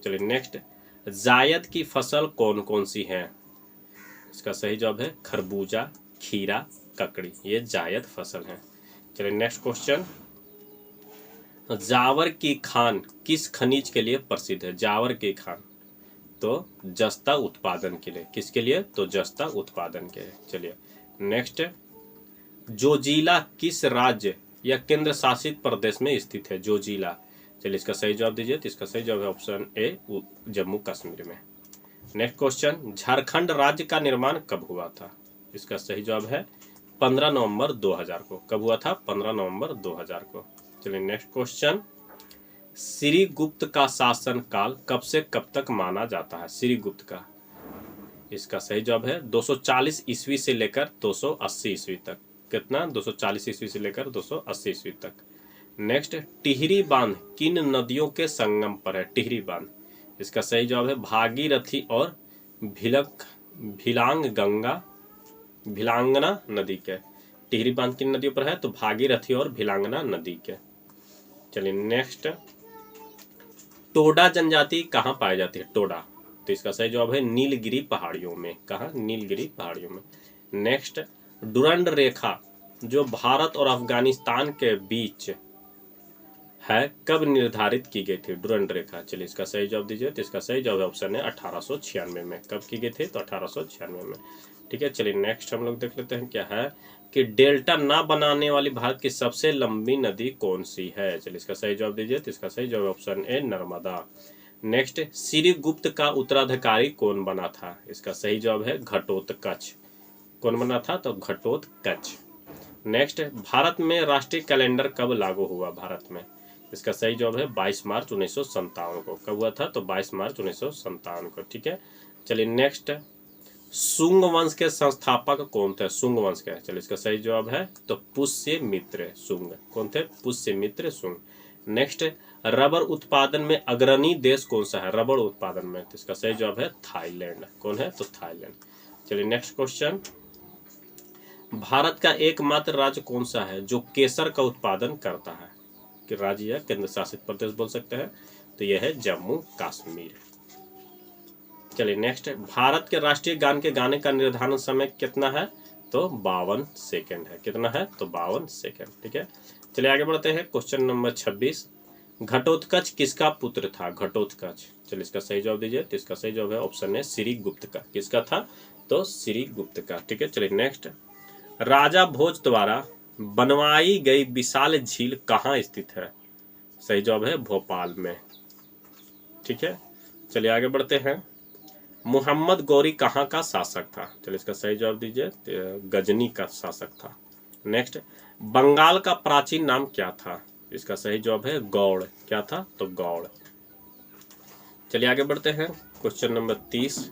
चलिए नेक्स्ट, जायद की फसल कौन कौन सी है? इसका सही जवाब है खरबूजा, खीरा, ककड़ी, ये जायद फसल है। चलिए नेक्स्ट क्वेश्चन, जावर की खान किस खनिज के लिए प्रसिद्ध है? जावर की खान, तो जस्ता उत्पादन के लिए। किसके लिए? तो जस्ता उत्पादन के लिए। चलिए नेक्स्ट, जोजिला किस राज्य या केंद्र शासित प्रदेश में स्थित है? जोजिला। चलिए इसका सही जवाब दीजिए। तो इसका सही जवाब है ऑप्शन ए जम्मू कश्मीर में। नेक्स्ट क्वेश्चन, झारखंड राज्य का निर्माण कब हुआ था? इसका सही जवाब है 15 नवंबर 2000 को। कब हुआ था? 15 नवंबर 2000 को। चलिए नेक्स्ट क्वेश्चन, श्रीगुप्त का शासन काल कब से कब तक माना जाता है? श्रीगुप्त का, इसका सही जवाब है 240 ईस्वी से लेकर 280 ईस्वी तक। कितना? 240 ईस्वी से लेकर 280 ईस्वी तक। नेक्स्ट, टिहरी बांध किन नदियों के संगम पर है? टिहरी बांध, इसका सही जवाब है भागीरथी और भिलांगना नदी के। टिहरी बांध किन नदियों पर है? तो भागीरथी और भिलांगना नदी के। चलिए नेक्स्ट, टोडा जनजाति कहाँ पाई जाती है? टोडा, तो इसका सही जवाब है नीलगिरी पहाड़ियों में। कहाँ? नीलगिरी पहाड़ियों में। नेक्स्ट, डुरंड रेखा जो भारत और अफगानिस्तान के बीच है कब निर्धारित की गई थी? डुरंड रेखा। चलिए इसका सही जवाब दीजिए। तो इसका सही जवाब ऑप्शन है 1896 में। कब की गई थी? तो 1896 में। ठीक है, चलिए नेक्स्ट हम लोग देख लेते हैं क्या है कि डेल्टा ना बनाने वाली भारत की सबसे लंबी नदी कौन सी है? चलिए इसका सही जवाब दीजिए। तो इसका सही जवाब option A Narmada. Next, Srigupta का उत्तराधिकारी कौन बना था? इसका सही जवाब है घटोत्कच। कौन बना था? तो घटोत्कच। नेक्स्ट, भारत में राष्ट्रीय कैलेंडर कब लागू हुआ? भारत में, इसका सही जवाब है 22 मार्च 1957 को। कब हुआ था? तो 22 मार्च 1957 को। ठीक है, चलिए नेक्स्ट, शुंग वंश के संस्थापक कौन थे? शुंग वंश के, चलिए इसका सही जवाब है तो पुष्यमित्र शुंग। कौन थे? पुष्यमित्र शुंग। नेक्स्ट, रबर उत्पादन में अग्रणी देश कौन सा है? रबर उत्पादन में, तो इसका सही जवाब है थाईलैंड। कौन है? तो थाईलैंड। चलिए नेक्स्ट क्वेश्चन, भारत का एकमात्र राज्य कौन सा है जो केसर का उत्पादन करता है? कि राज्य या केंद्र शासित प्रदेश बोल सकते हैं, तो यह है जम्मू कश्मीर। चलिए नेक्स्ट, भारत के राष्ट्रीय गान के गाने का निर्धारण समय कितना है? तो 52 सेकेंड है। कितना है? तो 52 सेकेंड। ठीक है, चलिए आगे बढ़ते हैं। क्वेश्चन नंबर 26, घटोत्कच किसका पुत्र था? घटोत्कच, चलिए इसका सही जवाब दीजिए। तो इसका सही जवाब है ऑप्शन है श्रीगुप्त का। किसका था? तो श्रीगुप्त का। ठीक है, चलिए नेक्स्ट, राजा भोज द्वारा बनवाई गई विशाल झील कहाँ स्थित है? सही जवाब है भोपाल में। ठीक है, चलिए आगे बढ़ते हैं। मोहम्मद गौरी कहाँ का शासक था? चलिए इसका सही जवाब दीजिए। गजनी का शासक था। नेक्स्ट, बंगाल का प्राचीन नाम क्या था? इसका सही जवाब है गौड़। क्या था? तो गौड़। चलिए आगे बढ़ते हैं। क्वेश्चन नंबर 30,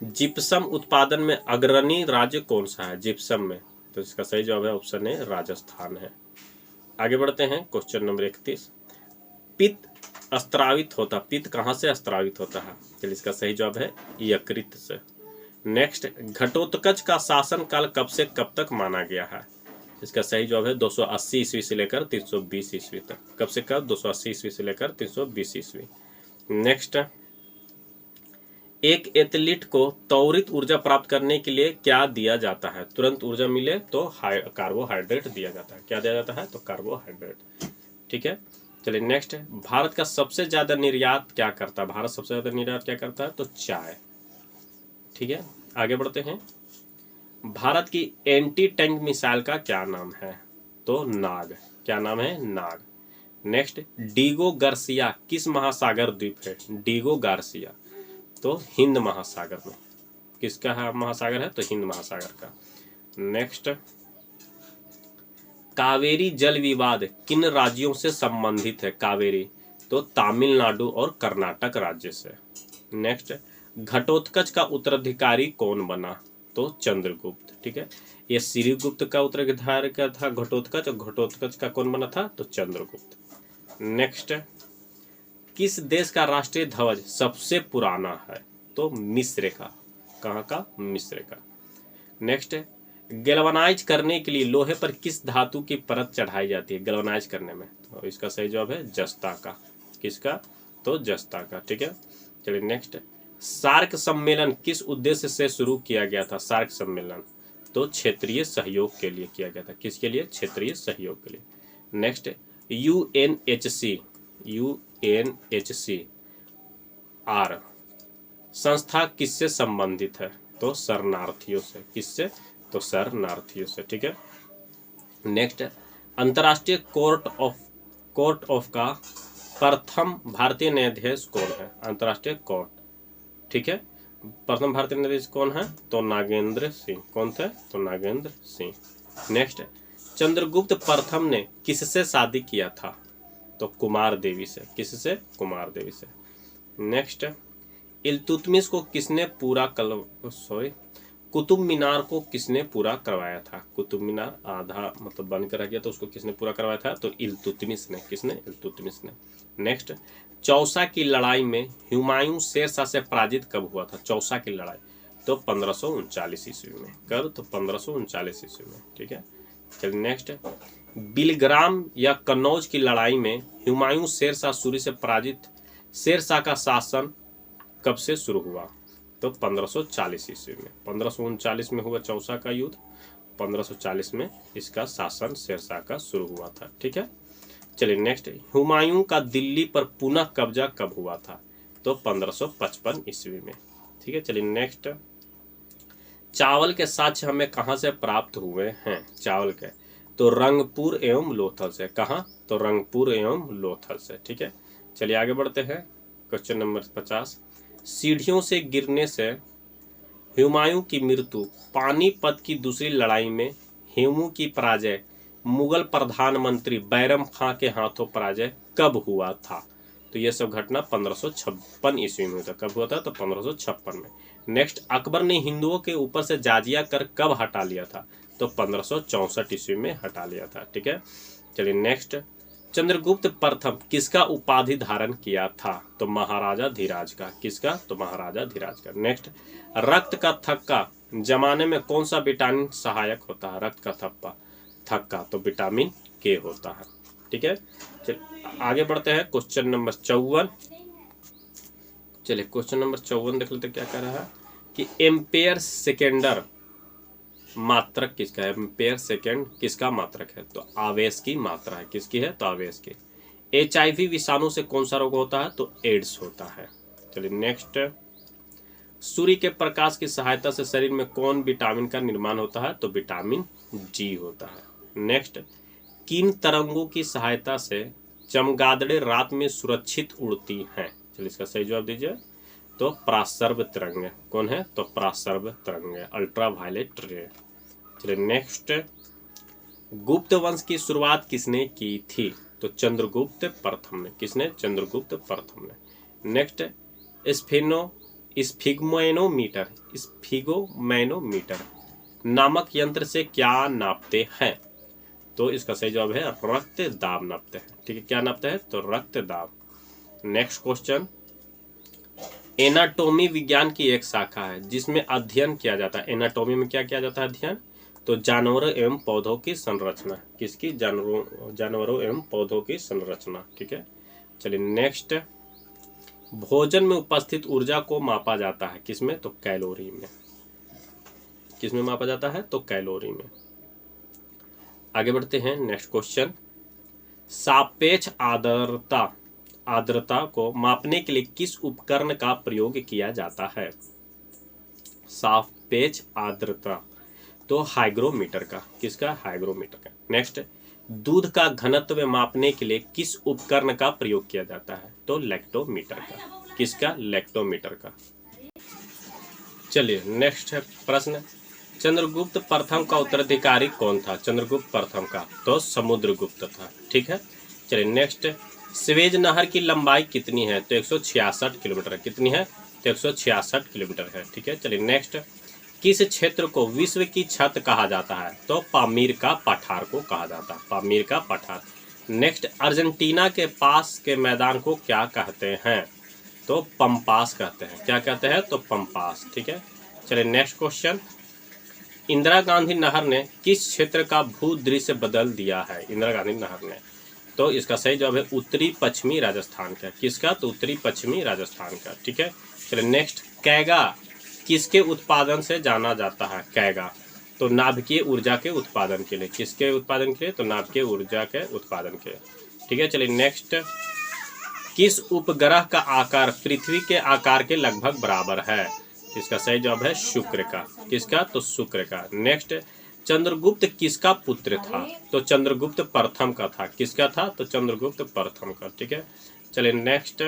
जिप्सम उत्पादन में अग्रणी राज्य कौन सा है? जिप्सम में, तो इसका सही जवाब है ऑप्शन ए राजस्थान है। आगे बढ़ते हैं। क्वेश्चन नंबर 31, पित्त स्त्रावित होता, पित्त कहाँ से स्त्रावित होता है? चलिए इसका सही जवाब है यकृत से। नेक्स्ट, घटोत्कच का शासन काल कब से कब तक माना गया है? इसका सही जवाब है 280 ईस्वी से लेकर 320 ईस्वी तक। कब से कब? 280 ईस्वी से लेकर 320 ईस्वी। नेक्स्ट, एक एथलीट को त्वरित ऊर्जा प्राप्त करने के लिए क्या दिया जाता है? तुरंत ऊर्जा मिले तो कार्बोहाइड्रेट दिया जाता है। क्या दिया जाता है? तो कार्बोहाइड्रेट। ठीक है, चलिए नेक्स्ट, भारत का सबसे ज्यादा निर्यात क्या करता है? भारत सबसे ज्यादा निर्यात क्या करता है? तो चाय। ठीक है, आगे बढ़ते हैं। भारत की एंटी टैंक मिसाइल का क्या नाम है? तो नाग। क्या नाम है? नाग। नेक्स्ट, डीगो गार्सिया किस महासागर द्वीप है? डीगो गार्सिया तो हिंद महासागर में। किसका है महासागर है? तो हिंद महासागर का। नेक्स्ट, कावेरी जल विवाद किन राज्यों से संबंधित है? कावेरी तो तमिलनाडु और कर्नाटक राज्य से। नेक्स्ट, घटोत्कच का उत्तराधिकारी कौन बना? तो चंद्रगुप्त। ठीक है, ये श्रीगुप्त का उत्तराधिकारी का था घटोत्कच, और घटोत्कच का कौन बना था? तो चंद्रगुप्त। नेक्स्ट, किस देश का राष्ट्रीय ध्वज सबसे पुराना है? तो मिस्र का। कहाँ का? मिस्र का। नेक्स्ट, गैल्वनाइज करने के लिए लोहे पर किस धातु की परत चढ़ाई जाती है? गैल्वनाइज करने में, तो इसका सही जवाब है जस्ता का। किसका? तो जस्ता का। ठीक है, चलिए नेक्स्ट, सार्क सम्मेलन किस उद्देश्य से शुरू किया गया था? सार्क सम्मेलन तो क्षेत्रीय सहयोग के लिए किया गया था। किसके लिए? क्षेत्रीय सहयोग के लिए। नेक्स्ट, UNHCR संस्था किससे संबंधित है? तो शरणार्थियों से। किससे? तो शरणार्थियों से। ठीक है, नेक्स्ट, अंतर्राष्ट्रीय कोर्ट ऑफ का प्रथम भारतीय न्यायाधीश कौन है? अंतर्राष्ट्रीय कोर्ट। ठीक है, प्रथम भारतीय न्यायाधीश कौन है? तो नागेंद्र सिंह। कौन थे? तो नागेंद्र सिंह। नेक्स्ट, चंद्रगुप्त प्रथम ने किससे शादी किया था? तो कुमार देवी से। किससे? कुमार देवी से। नेक्स्ट, इल्तुतमिश को किसने कुतुब मीनार को किसने पूरा करवाया था? कुतुब मीनार आधा मतलब बनकर रह गया, तो उसको किसने पूरा करवाया था? तो इल्तुतमिश ने। किसने? इल्तुतमिश ने। नेक्स्ट, चौसा की लड़ाई में हुमायूं शेरशाह से पराजित कब हुआ था? चौसा की लड़ाई तो 1539 ईस्वी में। कब? तो 1539 ईस्वी में। ठीक है, चलिए नेक्स्ट, बिलग्राम या कन्नौज की लड़ाई में हुमायूं शेरशाह सूरी से पराजित शेरशाह का शासन कब से शुरू हुआ? तो 1540 ईस्वी में। 1539 में हुआ चौसा का युद्ध, 1540 में इसका शासन शेरशाह का शुरू हुआ था। ठीक है, चलिए नेक्स्ट, हुमायूं का दिल्ली पर पुनः कब्जा कब हुआ था? तो 1555 ईस्वी में। ठीक है, चलिए नेक्स्ट, चावल के साक्ष्य हमें कहाँ से प्राप्त हुए हैं? चावल के तो रंगपुर एवं लोथल से। कहाँ? तो रंगपुर एवं लोथल से। ठीक है, चलिए आगे बढ़ते हैं। क्वेश्चन नंबर 50, सीढ़ियों से गिरने से हुमायूं की मृत्यु, पानीपत की दूसरी लड़ाई में हेमू की पराजय, मुगल प्रधानमंत्री बैरम खां के हाथों पराजय कब हुआ था? तो यह सब घटना 1556 ईस्वी में हुआ था। कब हुआ था? तो 1556 में। नेक्स्ट, अकबर ने हिंदुओं के ऊपर से जाजिया कर कब हटा लिया था? तो 1564 ईस्वी में हटा लिया था। ठीक है, चलिए नेक्स्ट, चंद्रगुप्त प्रथम किसका उपाधि धारण किया था? तो महाराजा धीराज का। किसका? तो महाराजा धीराज का। नेक्स्ट, रक्त का थक्का जमाने में कौन सा विटामिन सहायक होता है? रक्त का थक्का तो विटामिन के होता है। ठीक है, चलिए आगे बढ़ते हैं। Question number 54। चलिए क्वेश्चन नंबर 54 देख लेते क्या कह रहा है कि एम्पेयर सेकेंडर मात्रक किसका है? एम्पेयर सेकेंड किसका मात्रक है? तो आवेश की मात्रा है। किसकी है? तो आवेश की। HIV विषाणु से कौन सा रोग होता है? तो एड्स होता है। चलिए नेक्स्ट, सूर्य के प्रकाश की सहायता से शरीर में कौन विटामिन का निर्माण होता है? तो विटामिन जी होता है। नेक्स्ट, किन तरंगों की सहायता से चमगादड़ें रात में सुरक्षित उड़ती हैं? चलिए इसका सही जवाब दीजिए। तो प्रासर्व तरंग। कौन है? तो प्रासर्व तरंग, अल्ट्रावायलेट रे। चलिए नेक्स्ट, गुप्त वंश की शुरुआत किसने की थी? तो चंद्रगुप्त प्रथम ने। किसने? चंद्रगुप्त प्रथम ने। नेक्स्ट, स्फिगमैनोमीटर नामक यंत्र से क्या नापते हैं? तो इसका सही जवाब है रक्त दाब नापते हैं। ठीक है, क्या नापते हैं? तो रक्त दाब। नेक्स्ट क्वेश्चन, एनाटोमी विज्ञान की एक शाखा है जिसमें अध्ययन किया जाता है। एनाटोमी में क्या किया जाता है अध्ययन? तो जानवरों एवं पौधों की संरचना। किसकी? जानवरों एवं पौधों की संरचना। ठीक है, चलिए नेक्स्ट, भोजन में उपस्थित ऊर्जा को मापा जाता है किसमें? तो कैलोरी में। किसमें मापा जाता है? तो कैलोरी में। आगे बढ़ते हैं, नेक्स्ट क्वेश्चन, सापेक्ष आर्द्रता को मापने के लिए किस उपकरण का प्रयोग किया जाता है? सापेक्ष आर्द्रता, तो हाइग्रोमीटर का। किसका? हाइग्रोमीटर का। नेक्स्ट, दूध का घनत्व मापने के लिए किस उपकरण का प्रयोग किया जाता है? तो लैक्टोमीटर का। किसका? लैक्टोमीटर का। चलिए नेक्स्ट है प्रश्न, चंद्रगुप्त प्रथम का उत्तराधिकारी कौन था? चंद्रगुप्त प्रथम का तो समुद्रगुप्त था। ठीक है, चलिए नेक्स्ट, स्वेज नहर की लंबाई कितनी है? तो 166 किलोमीटर है। कितनी है? तो 166 किलोमीटर है। ठीक है, चलिए नेक्स्ट, किस क्षेत्र को विश्व की छत कहा जाता है? तो पामीर का पठार को कहा जाता है। पामीर का पठार। नेक्स्ट, अर्जेंटीना के पास के मैदान को क्या कहते हैं? तो पंपास कहते हैं। क्या कहते हैं? तो पंपास। ठीक है, चलिए नेक्स्ट क्वेश्चन, इंदिरा गांधी नहर ने किस क्षेत्र का भूदृश्य बदल दिया है? इंदिरा गांधी नहर ने, तो इसका सही जवाब है उत्तरी पश्चिमी राजस्थान का। किसका? तो उत्तरी पश्चिमी राजस्थान का। ठीक है, चलिए नेक्स्ट, कैगा किसके उत्पादन से जाना जाता है? कैगा, तो नाभिकीय ऊर्जा के उत्पादन के लिए। किसके उत्पादन के लिए? तो नाभिकीय ऊर्जा के उत्पादन के। ठीक है, चलिए नेक्स्ट, किस उपग्रह का आकार पृथ्वी के आकार के लगभग बराबर है? इसका सही जवाब है शुक्र का। किसका? तो शुक्र का। नेक्स्ट, चंद्रगुप्त किसका पुत्र था? तो चंद्रगुप्त प्रथम का था। किसका था? तो चंद्रगुप्त प्रथम का। ठीक है, चलिए नेक्स्ट,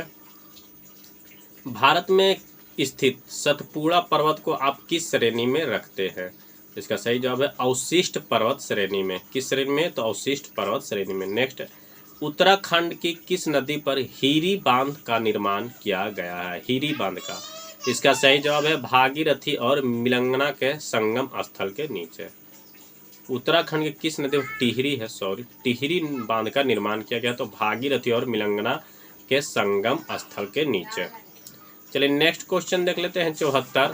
भारत में स्थित सतपुड़ा पर्वत को आप किस श्रेणी में रखते हैं? इसका सही जवाब है अवशिष्ट पर्वत श्रेणी में। किस श्रेणी में? तो अवशिष्ट पर्वत श्रेणी में। नेक्स्ट, उत्तराखंड की किस नदी पर हीरी बांध का निर्माण किया गया है? हीरी बांध का। इसका सही जवाब है भागीरथी और मिलंगना के संगम स्थल के नीचे। उत्तराखंड के किस नदी पर टिहरी बांध का निर्माण किया गया? तो भागीरथी और मिलंगना के संगम स्थल के नीचे। चलिए नेक्स्ट क्वेश्चन देख लेते हैं, 74,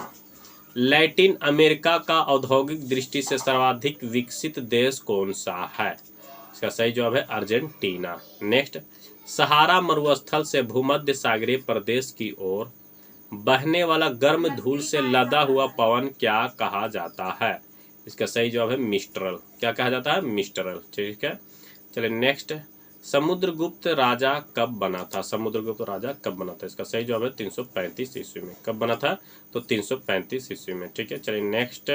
लैटिन अमेरिका का औद्योगिक दृष्टि से सर्वाधिक विकसित देश कौन सा है? इसका सही जवाब है अर्जेंटीना। नेक्स्ट, सहारा मरुस्थल से भूमध्य सागरीय प्रदेश की ओर बहने वाला गर्म धूल से लदा हुआ पवन क्या कहा जाता है? इसका सही जवाब है मिस्ट्रल। क्या कहा जाता है? मिस्ट्रल। ठीक है, चलिए नेक्स्ट, समुद्रगुप्त राजा कब बना था? समुद्रगुप्त राजा कब बना था? इसका सही जवाब है 335 ईस्वी में। कब बना था? तो 335 ईस्वी में। ठीक है, चलिए नेक्स्ट,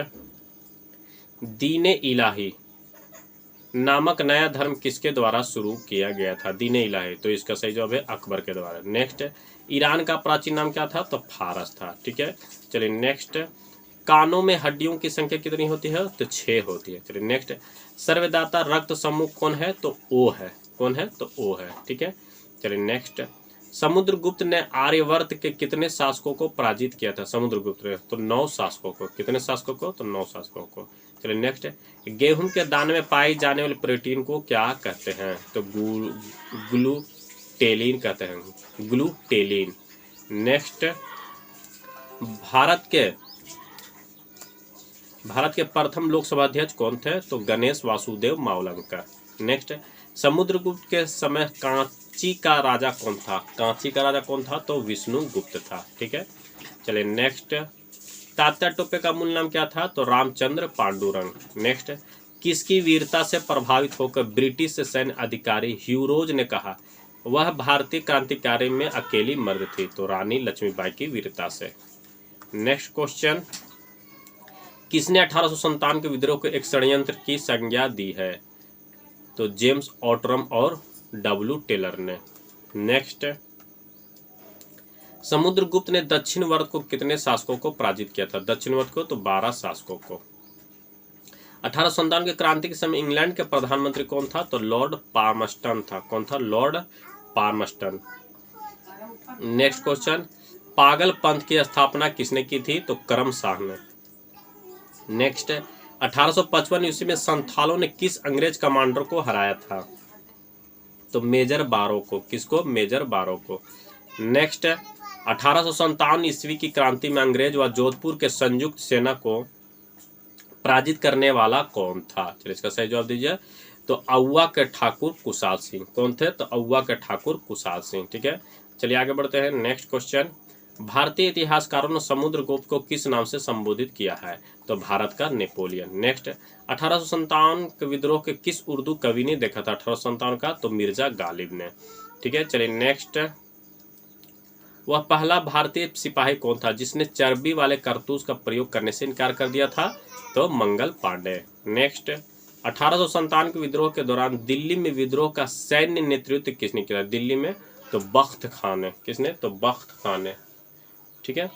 दीन इलाही नामक नया धर्म किसके द्वारा शुरू किया गया था? दीन इलाही, तो इसका सही जवाब है अकबर के द्वारा। नेक्स्ट, ईरान का प्राचीन नाम क्या था? तो फारस था। ठीक है, चलिए नेक्स्ट, कानों में हड्डियों की संख्या कितनी होती है? तो 6 होती है। चलिए नेक्स्ट, सर्वदाता रक्त समूह कौन है? तो ओ है। कौन है? तो ओ है। ठीक है, चलिए नेक्स्ट, समुद्रगुप्त ने आर्यवर्त के कितने शासकों को पराजित किया था? समुद्रगुप्त ने तो 9 शासकों को। कितने शासकों को? तो 9 शासकों को। चलिए नेक्स्ट, गेहूं के दाने में पाई जाने वाले प्रोटीन को क्या कहते हैं? तो ग्लूटेलिन कहते हैं। ग्लूटेलिन। नेक्स्ट, भारत के प्रथम लोकसभा अध्यक्ष कौन थे? तो गणेश वासुदेव मावलंकर। नेक्स्ट, समुद्रगुप्त के समय कांची का राजा कौन था? कांची का राजा कौन था? तो विष्णुगुप्त था। ठीक है, चलिए नेक्स्ट, तात्या टोपे का मूल नाम क्या था? तो रामचंद्र पांडुरंग। नेक्स्ट, किसकी वीरता से प्रभावित होकर ब्रिटिश सैन्य अधिकारी ह्यूरोज ने कहा वह भारतीय क्रांतिकारी में अकेली मर्द थी? तो रानी लक्ष्मीबाई की वीरता से। नेक्स्ट क्वेश्चन, किसने 1857 के विद्रोह को एक षड्यंत्र की संज्ञा दी है? तो जेम्स ऑटरम और डब्ल्यू टेलर ने। नेक्स्ट, समुद्रगुप्त ने दक्षिणवर्त को कितने शासकों को पराजित किया था? दक्षिणवर्त को तो 12 शासकों को। 1857 के क्रांति के समय इंग्लैंड के प्रधानमंत्री कौन था? तो लॉर्ड पार्मस्टन था। कौन था? लॉर्ड पार्मस्टन। नेक्स्ट क्वेश्चन, पागल पंथ की स्थापना किसने की थी? तो करम शाह ने। नेक्स्ट, 1855 ईस्वी में संथालों ने किस अंग्रेज कमांडर को हराया था? तो मेजर बारो को। किसको? मेजर बारो को। नेक्स्ट है 1857 ईस्वी की क्रांति में अंग्रेज व जोधपुर के संयुक्त सेना को पराजित करने वाला कौन था? चलिए इसका सही जवाब दीजिए। तो औवा के ठाकुर कुशाल सिंह। कौन थे? तो औवा के ठाकुर कुशाल सिंह। ठीक है, चलिए आगे बढ़ते हैं। नेक्स्ट क्वेश्चन, भारतीय इतिहासकारों ने समुद्रगुप्त को किस नाम से संबोधित किया है? तो भारत का नेपोलियन। नेक्स्ट 1857 के विद्रोह के किस उर्दू कवि ने देखा था 1857 का? तो मिर्जा गालिब ने। ठीक है, चलिए नेक्स्ट, वह पहला भारतीय सिपाही कौन था जिसने चर्बी वाले कारतूस का प्रयोग करने से इनकार कर दिया था? तो मंगल पांडे। नेक्स्ट 1857 के विद्रोह के दौरान दिल्ली में विद्रोह का सैन्य नेतृत्व किसने किया? दिल्ली में तो बख्त खान ने। किसने? तो बख्त खान ने। ठीक है,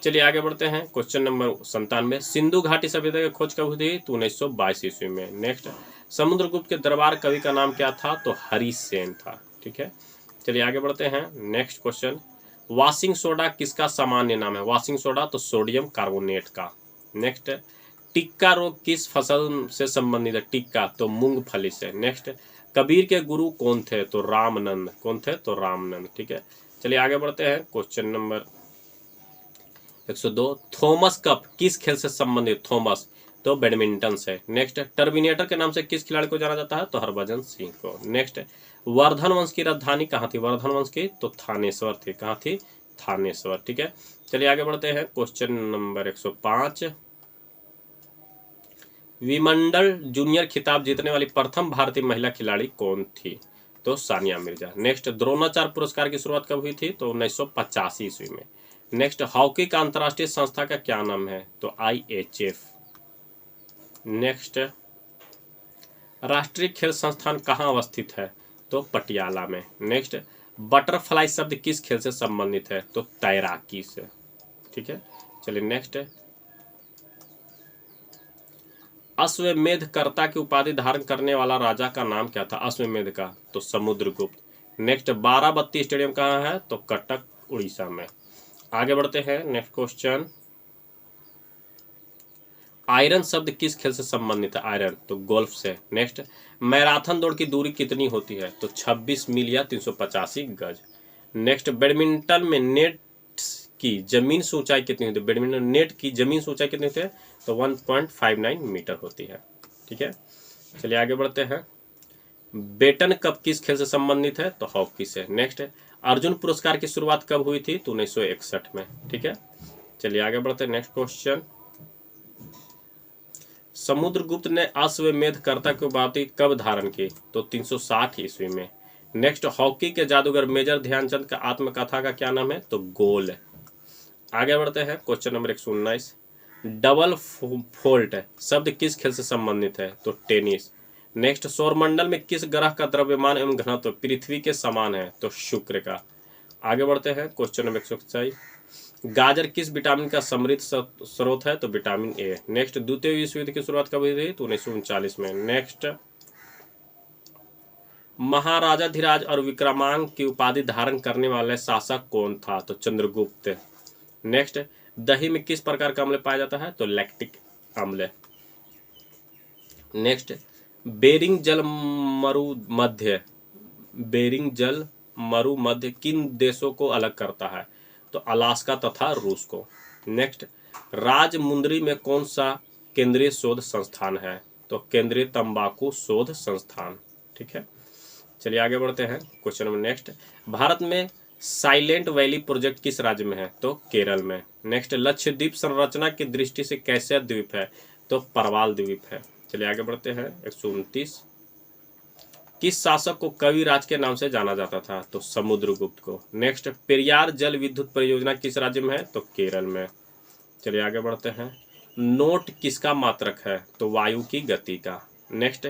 चलिए आगे बढ़ते हैं। क्वेश्चन नंबर 97, सिंधु घाटी सभ्यता की खोज कब हुई थी? तो 1922 ईस्वी में। नेक्स्ट, समुद्रगुप्त के दरबार कवि का नाम क्या था? तो हरि सेन था। ठीक है, चलिए आगे बढ़ते हैं। नेक्स्ट क्वेश्चन, वॉशिंग सोडा किसका सामान्य नाम है? वॉशिंग सोडा तो सोडियम कार्बोनेट का। नेक्स्ट, टिक्का रोग किस फसल से संबंधित है? टिक्का तो मूंगफली से। नेक्स्ट, कबीर के गुरु कौन थे? तो रामनंद। कौन थे? तो रामनंद। ठीक है, चलिए आगे बढ़ते हैं। क्वेश्चन नंबर 102, थॉमस कप किस खेल से संबंधित? थॉमस तो बैडमिंटन से। नेक्स्ट, टर्मिनेटर के नाम से किस खिलाड़ी को जाना जाता है? तो हरभजन सिंह को। नेक्स्ट, वर्धन वंश की राजधानी कहाँ थी? वर्धन वंश की तो थानेश्वर थी। कहाँ थी? थानेश्वर। ठीक है, चलिए आगे बढ़ते हैं। क्वेश्चन नंबर 105, विमंडल जूनियर खिताब जीतने वाली प्रथम भारतीय महिला खिलाड़ी कौन थी? तो सानिया मिर्जा। नेक्स्ट, द्रोणाचार्य पुरस्कार की शुरुआत कब हुई थी? तो 1985 ईस्वी में। नेक्स्ट, हॉकी का अंतर्राष्ट्रीय संस्था का क्या नाम है? तो IHF। नेक्स्ट, राष्ट्रीय खेल संस्थान कहाँ अवस्थित है? तो पटियाला में। नेक्स्ट, बटरफ्लाई शब्द किस खेल से संबंधित है? तो तैराकी से। ठीक है, चलिए नेक्स्ट, अश्वमेधकर्ता की उपाधि धारण करने वाला राजा का नाम क्या था? अश्वमेध का तो समुद्रगुप्त। नेक्स्ट, बाराबत्ती स्टेडियम कहाँ है? तो कटक उड़ीसा में। आगे बढ़ते हैं। नेक्स्ट क्वेश्चन, आयरन शब्द किस खेल से संबंधित है? आयरन तो गोल्फ से। नेक्स्ट, मैराथन दौड़ की दूरी कितनी होती है? तो 26 मील या 385 गज। नेक्स्ट, बैडमिंटन में नेट की जमीन से ऊंचाई कितनी होती है? बैडमिंटन नेट की जमीन से ऊंचाई कितनी होती है? तो 1.59 मीटर होती है। ठीक है, चलिए आगे बढ़ते हैं। बेटन कप किस खेल से संबंधित है? तो हॉकी से। नेक्स्ट, अर्जुन पुरस्कार की शुरुआत कब हुई थी? तो 1961 में। ठीक है, चलिए आगे बढ़ते हैं। नेक्स्ट क्वेश्चन, समुद्रगुप्त ने अश्वमेधकर्ता की उपाधि कब धारण की? तो 360 ईस्वी में। नेक्स्ट, हॉकी के जादूगर मेजर ध्यानचंद का आत्मकथा का क्या नाम है? तो गोल। आगे बढ़ते हैं। क्वेश्चन नंबर 119, डबल फोल्ट शब्द किस खेल से संबंधित है? तो टेनिस। नेक्स्ट, सौरमंडल में किस ग्रह का द्रव्यमान एवं घनत्व पृथ्वी के समान है? तो शुक्र का। आगे बढ़ते हैं। क्वेश्चन नंबर 127, गाजर किस विटामिन का समृद्ध स्रोत है? तो विटामिन ए। नेक्स्ट, द्वितीय विश्व युद्ध की शुरुआत कब हुई थी? तो 1939 में। नेक्स्ट, महाराजा धीराज और विक्रमांक की उपाधि धारण करने वाले शासक कौन था? तो चंद्रगुप्त। नेक्स्ट, दही में किस प्रकार का अम्ल पाया जाता है? तो लैक्टिक अम्ल। नेक्स्ट, बेरिंग जल मरुमध्य किन देशों को अलग करता है? तो अलास्का तथा रूस को। नेक्स्ट, राजमुंदरी में कौन सा केंद्रीय शोध संस्थान है? तो केंद्रीय तंबाकू शोध संस्थान। ठीक है, चलिए आगे बढ़ते हैं। क्वेश्चन नंबर नेक्स्ट, भारत में साइलेंट वैली प्रोजेक्ट किस राज्य में है? तो केरल में। नेक्स्ट, लक्षद्वीप संरचना की दृष्टि से कैसा द्वीप है? तो परवाल द्वीप है। चलिए आगे बढ़ते हैं। 129, किस शासक को कविराज के नाम से जाना जाता था? तो समुद्रगुप्त को। नेक्स्ट, पेरियार जल विद्युत परियोजना किस राज्य में है? तो केरल में। चलिए आगे बढ़ते हैं। नोट किसका मात्रक है? तो वायु की गति का। नेक्स्ट,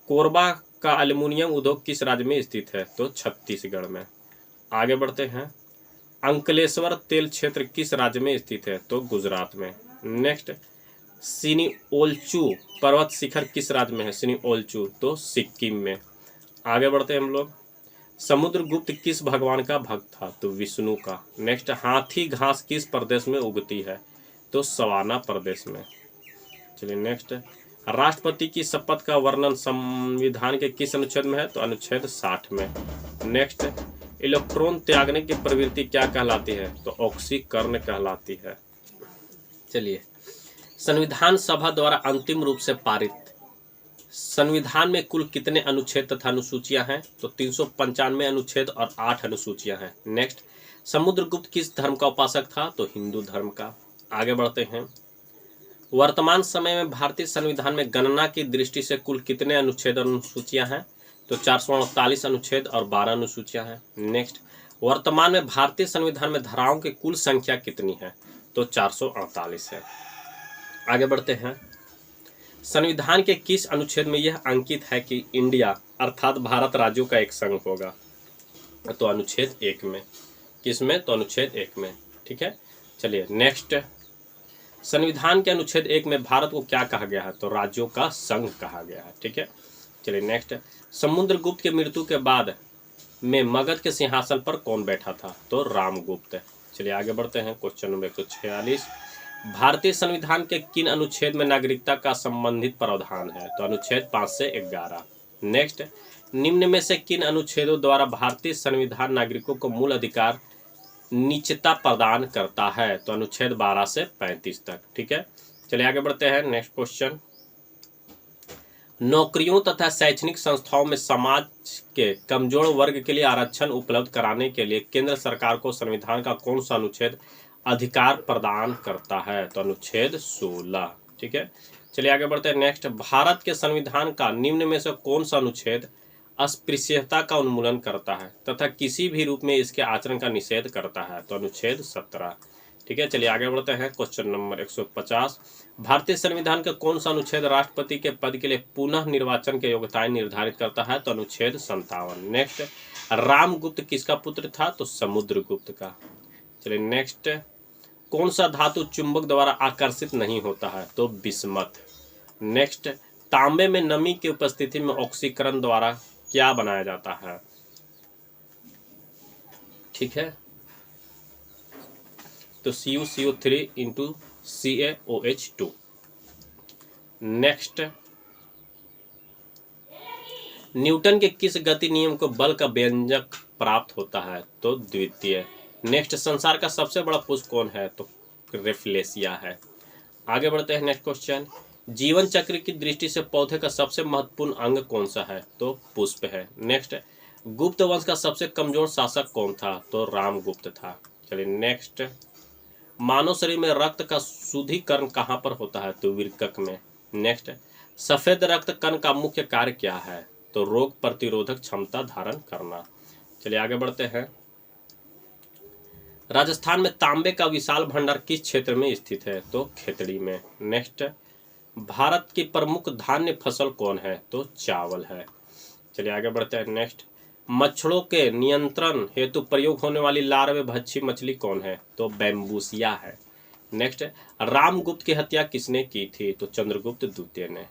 कोरबा का एल्युमिनियम उद्योग किस राज्य में स्थित है? तो छत्तीसगढ़ में। आगे बढ़ते हैं। अंकलेश्वर तेल क्षेत्र किस राज्य में स्थित है? तो गुजरात में। नेक्स्ट, सिनिओल्चू पर्वत शिखर किस राज्य में है? सिनिओल्चू तो सिक्किम में। आगे बढ़ते हैं हम लोग। समुद्रगुप्त किस भगवान का भक्त था? तो विष्णु का। नेक्स्ट, हाथी घास किस प्रदेश में उगती है? तो सवाना प्रदेश में। चलिए नेक्स्ट, राष्ट्रपति की शपथ का वर्णन संविधान के किस अनुच्छेद में है? तो अनुच्छेद 60 में। नेक्स्ट, इलेक्ट्रॉन त्यागने की प्रवृत्ति क्या कहलाती है? तो ऑक्सीकरण कहलाती है। चलिए, संविधान सभा द्वारा अंतिम रूप से पारित संविधान में कुल कितने अनुच्छेद तथा अनुसूचियां हैं? तो 395 अनुच्छेद और 8 अनुसूचियां हैं। नेक्स्ट, समुद्रगुप्त किस धर्म का उपासक था? तो हिंदू धर्म का। आगे बढ़ते हैं, वर्तमान समय में भारतीय संविधान में गणना की दृष्टि से कुल कितने अनुच्छेद और अनुसूचियां हैं? तो 448 अनुच्छेद और 12 अनुसूचियां हैं। नेक्स्ट, वर्तमान में भारतीय संविधान में धाराओं की कुल संख्या कितनी है? तो 448 है। आगे बढ़ते हैं, संविधान के किस अनुच्छेद में यह अंकित है कि इंडिया अर्थात भारत राज्यों का एक संघ होगा? तो अनुच्छेद 1 में। किसमें? तो अनुच्छेद 1 में। ठीक है, चलिए नेक्स्ट, संविधान के अनुच्छेद 1 में भारत को क्या कहा गया है? तो राज्यों का संघ कहा गया है। ठीक है, चलिए नेक्स्ट, समुद्रगुप्त की मृत्यु के बाद में मगध के सिंहासन पर कौन बैठा था? तो रामगुप्त। चलिए आगे बढ़ते हैं, क्वेश्चन नंबर 146, भारतीय संविधान के किन अनुच्छेद में नागरिकता का संबंधित प्रावधान है? तो अनुच्छेद 5 से 11। नेक्स्ट, निम्न में से किन अनुच्छेदों द्वारा भारतीय संविधान नागरिकों को मूल अधिकार निश्चितता प्रदान करता है? तो अनुच्छेद 12 से 35 तक। ठीक है, चलिए आगे बढ़ते हैं, नेक्स्ट क्वेश्चन, नौकरियों तथा शैक्षणिक संस्थाओं में समाज के कमजोर वर्ग के लिए आरक्षण उपलब्ध कराने के लिए केंद्र सरकार को संविधान का कौन सा अनुच्छेद अधिकार प्रदान करता है? तो अनुच्छेद 16। ठीक है, चलिए आगे बढ़ते हैं, नेक्स्ट, भारत के संविधान का निम्न में से कौन सा अनुच्छेद अस्पृश्यता का उन्मूलन करता है तथा किसी भी रूप में इसके आचरण का निषेध करता है? तो अनुच्छेद 17। ठीक है, चलिए आगे बढ़ते हैं, क्वेश्चन नंबर 150, भारतीय संविधान का कौन सा अनुच्छेद राष्ट्रपति के पद के लिए पुनः निर्वाचन की योग्यताएं निर्धारित करता है? तो अनुच्छेद 57। नेक्स्ट, रामगुप्त किसका पुत्र था? तो समुद्रगुप्त का। चलिए नेक्स्ट, कौन सा धातु चुंबक द्वारा आकर्षित नहीं होता है? तो बिस्मथ। नेक्स्ट, तांबे में नमी की उपस्थिति में ऑक्सीकरण द्वारा क्या बनाया जाता है? ठीक है, तो CuCO3 into CaOH2। Next, Newton के किस गति नियम को बल का व्यंजक प्राप्त होता है? तो द्वितीय। नेक्स्ट, संसार का सबसे बड़ा पुष्प कौन है? तो रेफलेशिया है। आगे बढ़ते हैं, नेक्स्ट क्वेश्चन, जीवन चक्र की दृष्टि से पौधे का सबसे महत्वपूर्ण अंग कौन सा है? तो पुष्प है। नेक्स्ट, गुप्त वंश का सबसे कमजोर शासक कौन था? तो रामगुप्त था। चलिए नेक्स्ट, मानव शरीर में रक्त का शुद्धिकरण कहाँ पर होता है? तो वृक्क में। नेक्स्ट, सफेद रक्त कण का मुख्य कार्य क्या है? तो रोग प्रतिरोधक क्षमता धारण करना। चलिए आगे बढ़ते हैं, राजस्थान में तांबे का विशाल भंडार किस क्षेत्र में स्थित है? तो खेतड़ी में। नेक्स्ट, भारत की प्रमुख धान्य फसल कौन है? तो चावल है। चलिए आगे बढ़ते हैं, नेक्स्ट, मच्छरों के नियंत्रण हेतु प्रयोग होने वाली लार्वे भक्षी मछली कौन है? तो बैम्बूसिया है। नेक्स्ट, रामगुप्त की हत्या किसने की थी? तो चंद्रगुप्त द्वितीय ने।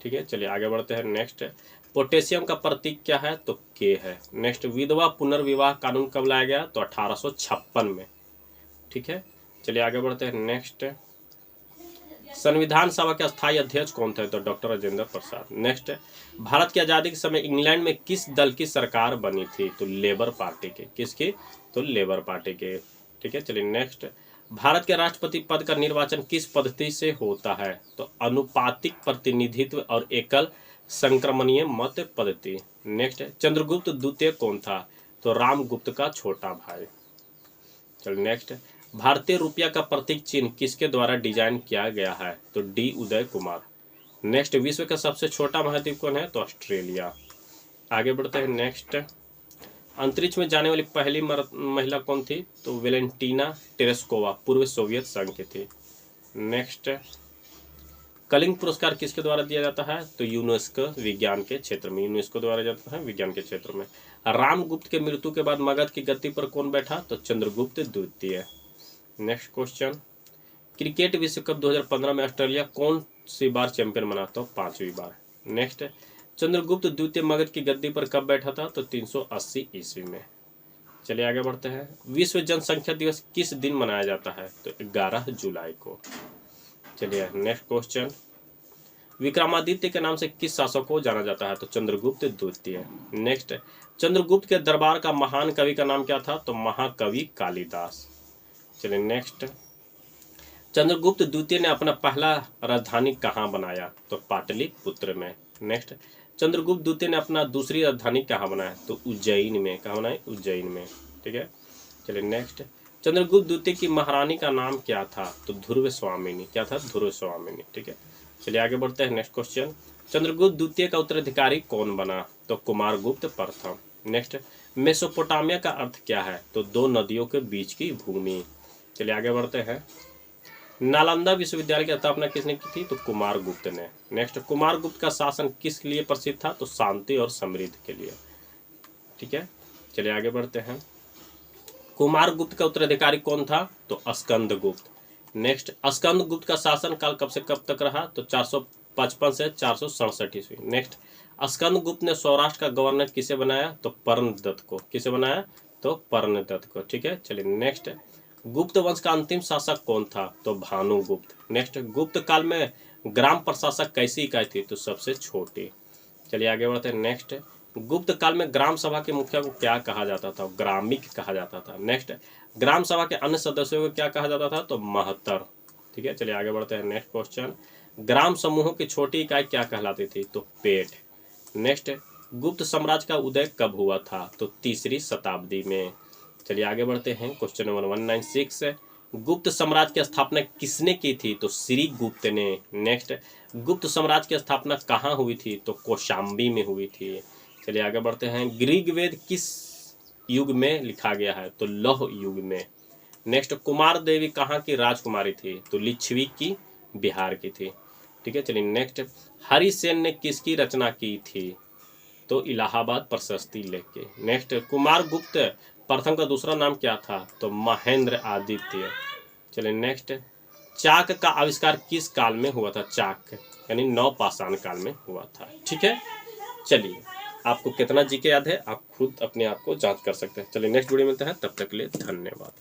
ठीक है, चलिए आगे बढ़ते हैं, नेक्स्ट, पोटेशियम का प्रतीक क्या है? तो के है। नेक्स्ट, विधवा पुनर्विवाह कानून कब लाया गया? तो 1856 में। ठीक है, चलिए आगे बढ़ते हैं, नेक्स्ट, संविधान सभा के अस्थायी अध्यक्ष कौन थे? तो डॉक्टर राजेंद्र प्रसाद। नेक्स्ट, भारत की आज़ादी के समय इंग्लैंड में किस दल की सरकार बनी थी? तो लेबर पार्टी के। किसकी? तो लेबर पार्टी के। ठीक है, चलिए नेक्स्ट, भारत के राष्ट्रपति पद का निर्वाचन किस पद्धति से होता है? तो अनुपातिक प्रतिनिधित्व और एकल संक्रमणीय मत पद्धति। नेक्स्ट, चंद्रगुप्त द्वितीय कौन था? तो रामगुप्त का छोटा भाई। चलिए नेक्स्ट, भारतीय रुपया का प्रतीक चिन्ह किसके द्वारा डिजाइन किया गया है? तो डी उदय कुमार। नेक्स्ट, विश्व का सबसे छोटा महाद्वीप कौन है? तो ऑस्ट्रेलिया। आगे बढ़ते हैं, नेक्स्ट, अंतरिक्ष में जाने वाली पहली महिला कौन थी? तो वेलेंटीना टेरेस्कोवा, पूर्व सोवियत संघ की थी। नेक्स्ट, कलिंग पुरस्कार किसके द्वारा दिया जाता है? तो यूनेस्को विज्ञान के क्षेत्र में, यूनेस्को द्वारा जाता है विज्ञान के क्षेत्र में। रामगुप्त के मृत्यु के बाद मगध की गद्दी पर कौन बैठा? तो चंद्रगुप्त द्वितीय। नेक्स्ट क्वेश्चन, क्रिकेट विश्व कप 2015 में ऑस्ट्रेलिया कौन सी बार चैंपियन बना? तो 5वीं बार। नेक्स्ट, चंद्रगुप्त द्वितीय मगध की गद्दी पर कब बैठा था? तो 380 ईस्वी में। चलिए आगे बढ़ते हैं, विश्व जनसंख्या दिवस किस दिन मनाया जाता है? तो 11 जुलाई को। चलिए नेक्स्ट क्वेश्चन, विक्रमादित्य के नाम से किस शासक को जाना जाता है? तो चंद्रगुप्त द्वितीय। नेक्स्ट, चंद्रगुप्त के दरबार का महान कवि का नाम क्या था? तो महाकवि कालिदास। चलिए नेक्स्ट, चंद्रगुप्त द्वितीय ने अपना पहला राजधानी कहाँ बनाया? तो पाटलिपुत्र में। नेक्स्ट, चंद्रगुप्त द्वितीय ने अपना दूसरी राजधानी कहाँ बनाया? तो उज्जैन में। कहाँ बनाई? उज्जैन में। ठीक है, चलिए नेक्स्ट, चंद्रगुप्त द्वितीय की महारानी का नाम क्या था? तो ध्रुव स्वामिनी। क्या था? ध्रुव स्वामिनी। ठीक है, चलिए आगे बढ़ते हैं। नेक्स्ट क्वेश्चन, चंद्रगुप्त द्वितीय का उत्तराधिकारी कौन बना? तो कुमारगुप्त प्रथम। नेक्स्ट, मेसोपोटामिया का अर्थ क्या है? तो दो नदियों के बीच की भूमि। चलिए आगे बढ़ते हैं। नालंदा विश्वविद्यालय की स्थापना किसने की थी? तो कुमारगुप्त ने। नेक्स्ट, कुमारगुप्त का शासन किस लिए प्रसिद्ध था? तो शांति और समृद्धि के लिए। ठीक है, चलिए आगे बढ़ते हैं। कुमारगुप्त का उत्तराधिकारी कौन था? तो स्कंदगुप्त। नेक्स्ट, स्कंदगुप्त का शासन काल कब से कब तक रहा? तो 455 से 467 ईस्वी। नेक्स्ट, स्कंदगुप्त ने सौराष्ट्र का गवर्नर किसे बनाया? तो पर्णदत्त को। किसे बनाया? तो पर्णदत्त को। ठीक है, चलिए नेक्स्ट, गुप्त वंश का अंतिम शासक कौन था? तो भानुगुप्त। नेक्स्ट, गुप्त काल में ग्राम प्रशासक कैसी इकाई थी? तो सबसे छोटी। चलिए आगे बढ़ते हैं। नेक्स्ट, गुप्त काल में ग्राम सभा के मुखिया को क्या कहा जाता था? ग्रामिक कहा जाता था। नेक्स्ट, ग्राम सभा के अन्य सदस्यों को क्या कहा जाता था? तो महत्तर। ठीक है, चलिए आगे बढ़ते हैं। नेक्स्ट क्वेश्चन, ग्राम समूहों की छोटी इकाई क्या कहलाती थी? तो पेट। नेक्स्ट, गुप्त साम्राज्य का उदय कब हुआ था? तो तीसरी शताब्दी में। चलिए आगे बढ़ते हैं। क्वेश्चन नंबर 196, गुप्त साम्राज्य की स्थापना किसने की थी? तो श्री गुप्त ने। नेक्स्ट, गुप्त साम्राज्य की स्थापना कहाँ हुई थी? तो कौशाम्बी में हुई थी। चलिए आगे बढ़ते हैं। ऋग्वेद किस युग में लिखा गया है? तो लौह युग में। नेक्स्ट, कुमार देवी कहाँ की राजकुमारी थी? तो लिच्छवी की, बिहार की थी। ठीक है, चलिए नेक्स्ट, हरिसेन ने किसकी रचना की थी? तो इलाहाबाद प्रशस्ति लेख के। नेक्स्ट, कुमारगुप्त प्रथम का दूसरा नाम क्या था? तो महेंद्र आदित्य। चलिए नेक्स्ट, चाक का आविष्कार किस काल में हुआ था? चाक यानी नवपाषाण काल में हुआ था। ठीक है, चलिए आपको कितना जीके याद है आप खुद अपने आप को जांच कर सकते हैं। चलिए नेक्स्ट वीडियो मिलते हैं, तब तक के लिए धन्यवाद।